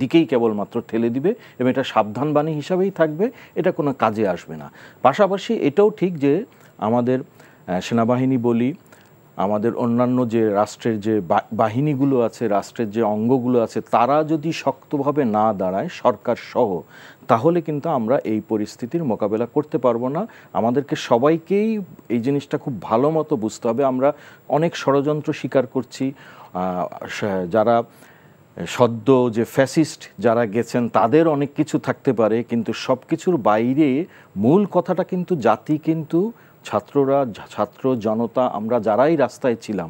দিকেই কেবলমাত্র ঠেলে দিবে এবং এটা সাবধানবাণী হিসাবেই থাকবে, এটা কোনো কাজে আসবে না। পাশাপাশি এটাও ঠিক যে আমাদের সেনাবাহিনী বলি, আমাদের অন্যান্য যে রাষ্ট্রের যে বাহিনীগুলো আছে, রাষ্ট্রের যে অঙ্গগুলো আছে, তারা যদি শক্তভাবে না দাঁড়ায় সরকার সহ, তাহলে কিন্তু আমরা এই পরিস্থিতির মোকাবেলা করতে পারবো না। আমাদেরকে সবাইকেই এই জিনিসটা খুব ভালো মতো বুঝতে হবে। আমরা অনেক ষড়যন্ত্র স্বীকার করছি, যারা সদ্য যে ফ্যাসিস্ট যারা গেছেন তাদের অনেক কিছু থাকতে পারে, কিন্তু সব কিছুর বাইরে মূল কথাটা কিন্তু জাতি, কিন্তু ছাত্ররা, ছাত্র জনতা, আমরা যারাই রাস্তায় ছিলাম,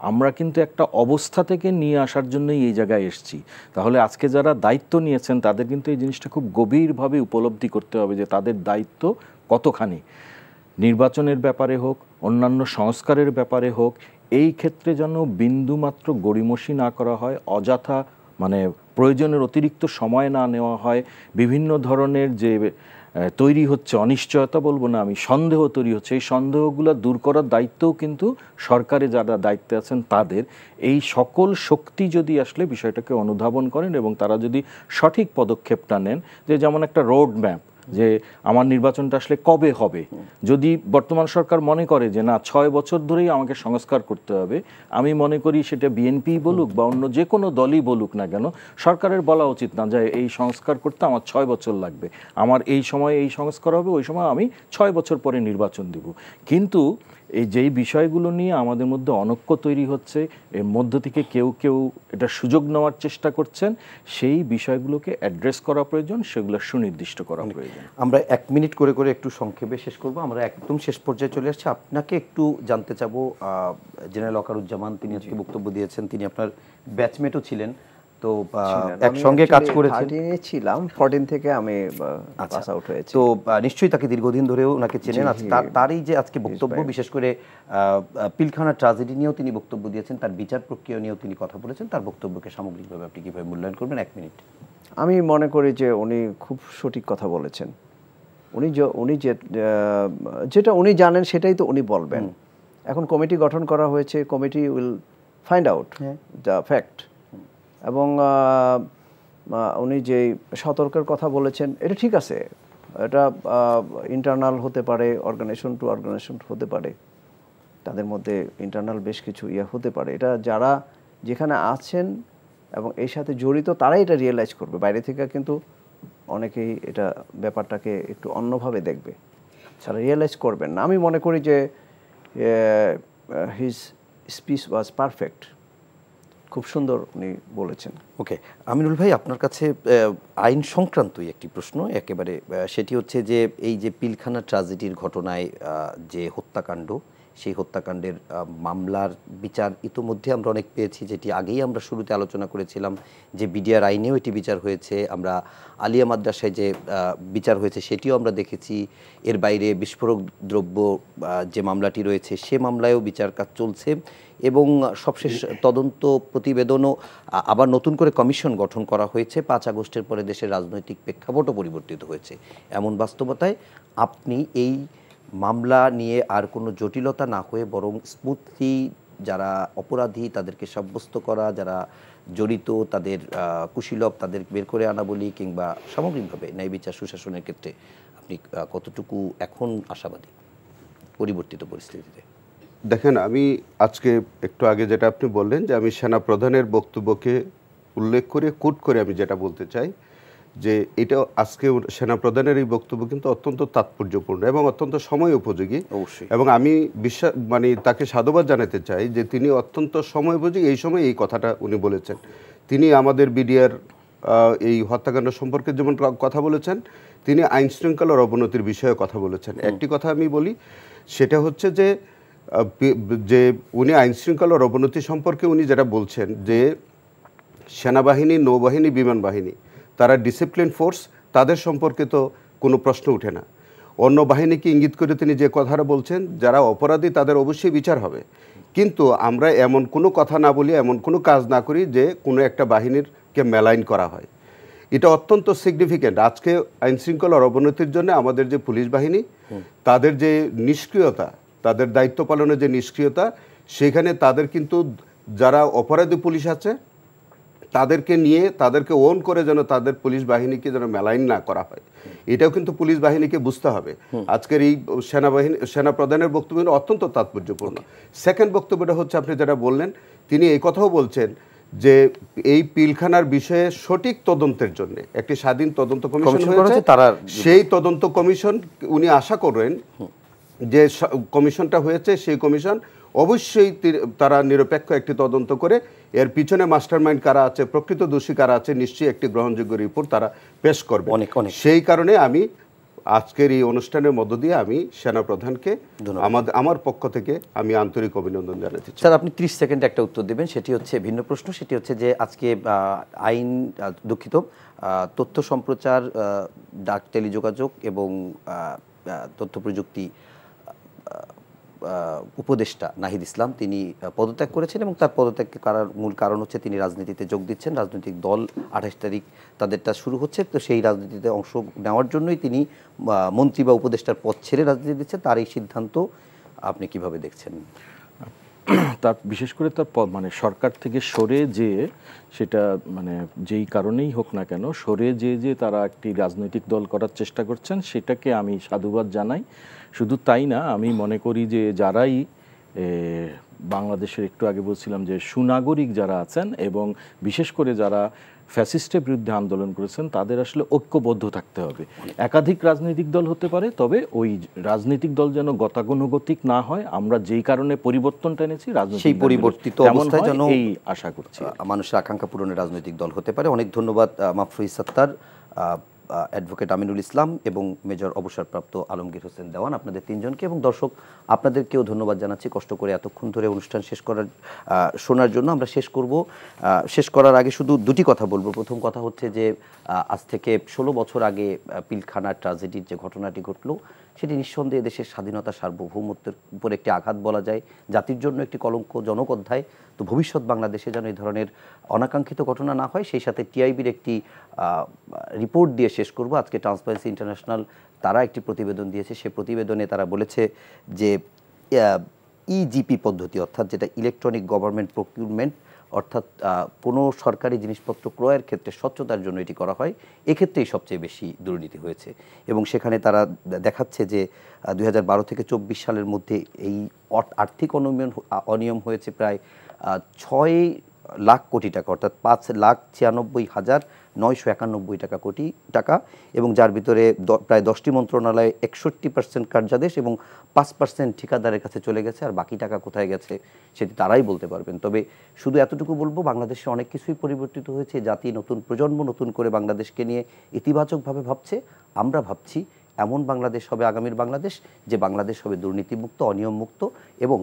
আমরা কিন্তু একটা অবস্থা থেকে নিয়ে আসার জন্যই এই জায়গায় এসেছি। তাহলে আজকে যারা দায়িত্ব নিয়েছেন তাদের কিন্তু এই জিনিসটা খুব গভীরভাবে উপলব্ধি করতে হবে যে তাদের দায়িত্ব কতখানি। নির্বাচনের ব্যাপারে হোক, অন্যান্য সংস্কারের ব্যাপারে হোক, এই ক্ষেত্রে যেন বিন্দুমাত্র গড়িমসি না করা হয়, অযথা মানে প্রয়োজনের অতিরিক্ত সময় না নেওয়া হয়। বিভিন্ন ধরনের যে তৈরি হচ্ছে অনিশ্চয়তা, বলবো না আমি, সন্দেহ তৈরি হচ্ছে, এই সন্দেহগুলো দূর করার দায়িত্বও কিন্তু সরকারে যারা দায়িত্বে আছেন তাদের। এই সকল শক্তি যদি আসলে বিষয়টাকে অনুধাবন করেন এবং তারা যদি সঠিক পদক্ষেপটা নেন, যে যেমন একটা রোড ম্যাপ, যে আমার নির্বাচনটা আসলে কবে হবে, যদি বর্তমান সরকার মনে করে যে না 6 বছর ধরেই আমাকে সংস্কার করতে হবে, আমি মনে করি সেটা বিএনপি বলুক বা অন্য যে কোনো দলই বলুক না কেন, সরকারের বলা উচিত না যে এই সংস্কার করতে আমার 6 বছর লাগবে, আমার এই সময় এই সংস্কার হবে, ওই সময় আমি 6 বছর পরে নির্বাচন দিব। কিন্তু এই যেই বিষয়গুলো নিয়ে আমাদের মধ্যে অনৈক্য তৈরি হচ্ছে, এর মধ্য থেকে কেউ কেউ এটা সুযোগ নেওয়ার চেষ্টা করছেন, সেই বিষয়গুলোকে অ্যাড্রেস করা প্রয়োজন, সেগুলো সুনির্দিষ্ট করা প্রয়োজন। আমরা 1 মিনিট করে করে একটু সংক্ষেপে শেষ করব। আমরা একদম শেষ পর্যায়ে চলে আসছি। আপনাকে একটু জানতে চাবো, জেনারেল ওয়াকারুজ্জামান তিনি আজকে বক্তব্য দিয়েছেন, তিনি আপনার ব্যাচমেটও ছিলেন, তো একসঙ্গে কাজ করেছেন। ছিলাম 14 থেকে আমি পাস আউট হয়েছি, তো নিশ্চয়ই তাকে দীর্ঘদিন ধরেও ওনাকে চেনেন। তারই যে আজকে বক্তব্য, বিশেষ করে পিলখানা ট্র্যাজেডি নিয়েও তিনি বক্তব্য দিয়েছেন, তার বিচার প্রক্রিয়া নিয়েও তিনি কথা বলেছেন। তার বক্তব্যকে সামগ্রিকভাবে আপনি কিভাবে মূল্যায়ন করবেন? 1 মিনিট। আমি মনে করি যে উনি খুব সঠিক কথা বলেছেন। উনি যেটা উনি জানেন সেটাই তো উনি বলবেন। এখন কমিটি গঠন করা হয়েছে, committee will find out the fact. এবং উনি যে সতর্কের কথা বলেছেন এটা ঠিক আছে, এটা ইন্টারনাল হতে পারে, অর্গানাইজেশন টু অর্গানাইজেশন হতে পারে, তাদের মধ্যে ইন্টারনাল বেশ কিছু হতে পারে। এটা যারা যেখানে আছেন এবং এর সাথে জড়িত তারাই এটা রিয়েলাইজ করবে। বাইরে থেকে কিন্তু অনেকেই এটা ব্যাপারটাকে একটু অন্যভাবে দেখবে, তারা রিয়েলাইজ করবেন না। আমি মনে করি যে হিজ স্পিচ ওয়াজ পারফেক্ট, খুব সুন্দর উনি বলেছেন। ওকে, আমিনুল ভাই, আপনার কাছে আইন সংক্রান্তই একটি প্রশ্ন একেবারে, সেটি হচ্ছে যে এই যে পিলখানা ট্র্যাজেডির ঘটনায় যে হত্যাকাণ্ড, সেই হত্যাকাণ্ডের মামলার বিচার ইতোমধ্যে আমরা অনেক পেয়েছি, যেটি আগেই আমরা শুরুতে আলোচনা করেছিলাম যে বিডিআর আইনেও এটি বিচার হয়েছে, আমরা আলিয়া মাদ্রাসায় যে বিচার হয়েছে সেটিও আমরা দেখেছি, এর বাইরে বিস্ফোরক দ্রব্য যে মামলাটি রয়েছে সে মামলায়ও বিচার কাজ চলছে, এবং সবশেষ তদন্ত প্রতিবেদনও আবার নতুন করে কমিশন গঠন করা হয়েছে। 5 আগস্টের পরে দেশের রাজনৈতিক প্রেক্ষাপটও পরিবর্তিত হয়েছে। এমন বাস্তবতায় আপনি এই মামলা নিয়ে আর কোনো জটিলতা না হয়ে বরং স্মুথলি যারা অপরাধী তাদেরকে সাব্যস্ত করা, যারা জড়িত তাদের কুশীলব তাদের বের করে আনা বলি, কিংবা সামগ্রিকভাবে ন্যায় বিচার সুশাসনের ক্ষেত্রে আপনি কতটুকু এখন আশাবাদী পরিবর্তিত পরিস্থিতিতে? দেখেন, আমি আজকে একটু আগে যেটা আপনি বললেন যে আমি সেনা প্রধানের বক্তব্যকে উল্লেখ করে কোট করে আমি যেটা বলতে চাই যে এটা আজকে সেনাপ্রধানের এই বক্তব্য কিন্তু অত্যন্ত তাৎপর্যপূর্ণ এবং অত্যন্ত সময় উপযোগী। অবশ্যই। এবং আমি তাকে সাধুবাদ জানাতে চাই যে তিনি অত্যন্ত সময় উপযোগী এই সময় এই কথাটা উনি বলেছেন। তিনি আমাদের বিডিআর এই হত্যাকাণ্ড সম্পর্কে যেমন কথা বলেছেন, তিনি আইন শৃঙ্খলার অবনতির বিষয়ে কথা বলেছেন। একটি কথা আমি বলি, সেটা হচ্ছে যে উনি আইন শৃঙ্খলার অবনতি সম্পর্কে উনি যেটা বলছেন যে সেনাবাহিনী, নৌবাহিনী, বিমান বাহিনী তারা ডিসিপ্লিন ফোর্স, তাদের সম্পর্কে তো কোনো প্রশ্ন ওঠে না। অন্য বাহিনীকে ইঙ্গিত করে তিনি যে কথাটা বলছেন, যারা অপরাধী তাদের অবশ্যই বিচার হবে, কিন্তু আমরা এমন কোনো কথা না বলি, এমন কোনো কাজ না করি যে কোনো একটা বাহিনীরকে মেলাইন করা হয়। এটা অত্যন্ত সিগনিফিক্যান্ট। আজকে আইন শৃঙ্খলার অবনতির জন্য আমাদের যে পুলিশ বাহিনী, তাদের যে নিষ্ক্রিয়তা, তাদের দায়িত্ব পালনের যে নিষ্ক্রিয়তা, সেখানে তাদের কিন্তু যারা অপরাধী পুলিশ আছে তাদেরকে নিয়ে তাদেরকে ওন করে যেন তাদের পুলিশ বাহিনীকে যেন মেলাইন না করা হয়, এটাও কিন্তু পুলিশ বাহিনীকে বুঝতে হবে। আজকের এই সেনা প্রধানের বক্তব্য অত্যন্ত তাৎপর্যপূর্ণ। সেকেন্ড বক্তব্যটা হচ্ছে আপনি যেটা বললেন, তিনি এই কথাও বলছেন যে এই পিলখানার বিষয়ে সঠিক তদন্তের জন্য একটি স্বাধীন তদন্ত কমিশন হয়েছে, সেই তদন্ত কমিশন উনি আশা করেন যে কমিশনটা হয়েছে সেই কমিশন অবশ্যই তারা নিরপেক্ষ একটি তদন্ত করে এর পিছনে মাস্টারমাইন্ড কারা আছে, প্রকৃত দোষী কারা আছে, নিশ্চয়ই একটি গ্রহণযোগ্য রিপোর্ট তারা পেশ করবে। সেই কারণে আমি আজকের এই অনুষ্ঠানের মধ্য দিয়ে আমি সেনাপ্রধানকে আমার পক্ষ থেকে আমি আন্তরিক অভিনন্দন জানাচ্ছি। স্যার, আপনি 30 সেকেন্ড একটা উত্তর দেবেন, সেটি হচ্ছে ভিন্ন প্রশ্ন। সেটি হচ্ছে যে আজকে তথ্য সম্প্রচার, ডাক টেলিযোগাযোগ এবং তথ্য প্রযুক্তি উপদেষ্টা নাহিদ ইসলাম তিনি পদত্যাগ করেছেন এবং তার পদত্যাগ করার মূল কারণ হচ্ছে তিনি রাজনীতিতে যোগ দিচ্ছেন। রাজনৈতিক দল 28 তারিখ তাদেরটা শুরু হচ্ছে, তো সেই রাজনীতিতে অংশ নেওয়ার জন্যই তিনি মন্ত্রী বা উপদেষ্টার পদ ছেড়ে রাজনীতি দিচ্ছেন। তার এই সিদ্ধান্ত আপনি কিভাবে দেখছেন? তার বিশেষ করে তার মানে সরকার থেকে সরে যেয়ে, সেটা মানে যেই কারণেই হোক না কেন, সরে যে তারা একটি রাজনৈতিক দল করার চেষ্টা করছেন, সেটাকে আমি সাধুবাদ জানাই। শুধু তাই না, আমি মনে করি যে যারাই বাংলাদেশের, একটু আগে বলছিলাম যে সুনাগরিক যারা আছেন এবং বিশেষ করে যারা ফ্যাসিস্টের বিরুদ্ধে আন্দোলন করেছেন, তাদের আসলে ঐক্যবদ্ধ থাকতে হবে। একাধিক রাজনৈতিক দল হতে পারে, তবে ওই রাজনৈতিক দল যেন গতানুগতিক না হয়। আমরা যেই কারণে পরিবর্তনটা এনেছি, সেই পরিবর্তিত অবস্থায় যেন এই আশা করছি মানুষের আকাঙ্ক্ষা পূরণের রাজনৈতিক দল হতে পারে। অনেক ধন্যবাদ মাফরুজ সত্তার, অ্যাডভোকেট আমিনুল ইসলাম এবং মেজর অবসরপ্রাপ্ত আলমগীর হোসেন দেওয়ান, আপনাদের তিনজনকে, এবং দর্শক আপনাদেরকেও ধন্যবাদ জানাচ্ছি কষ্ট করে এতক্ষণ ধরে অনুষ্ঠান শোনার জন্য। আমরা শেষ করার আগে শুধু দুটি কথা বলবো। প্রথম কথা হচ্ছে যে আজ থেকে 16 বছর আগে পিলখানার ট্র্যাজেডির যে ঘটনাটি ঘটলো, সেটি নিঃসন্দেহে দেশের স্বাধীনতা, সার্বভৌমত্বের উপর একটি আঘাত বলা যায়, জাতির জন্য একটি কলঙ্কজনক অধ্যায়। তো ভবিষ্যৎ বাংলাদেশে যেন এই ধরনের অনাকাঙ্ক্ষিত ঘটনা না হয়, সেই সাথে টিআইবির একটি রিপোর্ট দিয়ে শেষ করব। আজকে ট্রান্সপারেন্সি ইন্টারন্যাশনাল তারা একটি প্রতিবেদন দিয়েছে। সে প্রতিবেদনে তারা বলেছে যে ইজিপি পদ্ধতি, অর্থাৎ যেটা ইলেকট্রনিক গভর্নমেন্ট প্রকিউরমেন্ট, অর্থাৎ কোনো সরকারি জিনিসপত্র ক্রয়ের ক্ষেত্রে স্বচ্ছতার জন্য এটি করা হয়, এক্ষেত্রেই সবচেয়ে বেশি দুর্নীতি হয়েছে। এবং সেখানে তারা দেখাচ্ছে যে 2012 থেকে 24 সালের মধ্যে এই আর্থিক অনিয়ম হয়েছে প্রায় 6 লাখ কোটি টাকা, অর্থাৎ 5,96,991 কোটি টাকা, এবং যার ভিতরে প্রায় 10টি মন্ত্রণালয়ে 61% কার্যাদেশ এবং 5% ঠিকাদারের কাছে চলে গেছে। আর বাকি টাকা কোথায় গেছে সেটি তারাই বলতে পারবেন। তবে শুধু এতটুকু বলবো, বাংলাদেশে অনেক কিছুই পরিবর্তিত হয়েছে। জাতি, নতুন প্রজন্ম নতুন করে বাংলাদেশকে নিয়ে ইতিবাচকভাবে ভাবছে। আমরা ভাবছি এমন বাংলাদেশ হবে আগামীর বাংলাদেশ, যে বাংলাদেশ হবে দুর্নীতিমুক্ত, অনিয়মমুক্ত, এবং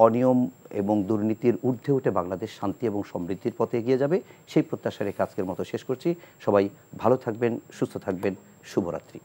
অনিয়ম এবং দুর্নীতির ঊর্ধ্বে উঠে বাংলাদেশ শান্তি এবং সমৃদ্ধির পথে এগিয়ে যাবে। সেই প্রত্যাশা রেখে আজকের মতো শেষ করছি। সবাই ভালো থাকবেন, সুস্থ থাকবেন। শুভরাত্রি।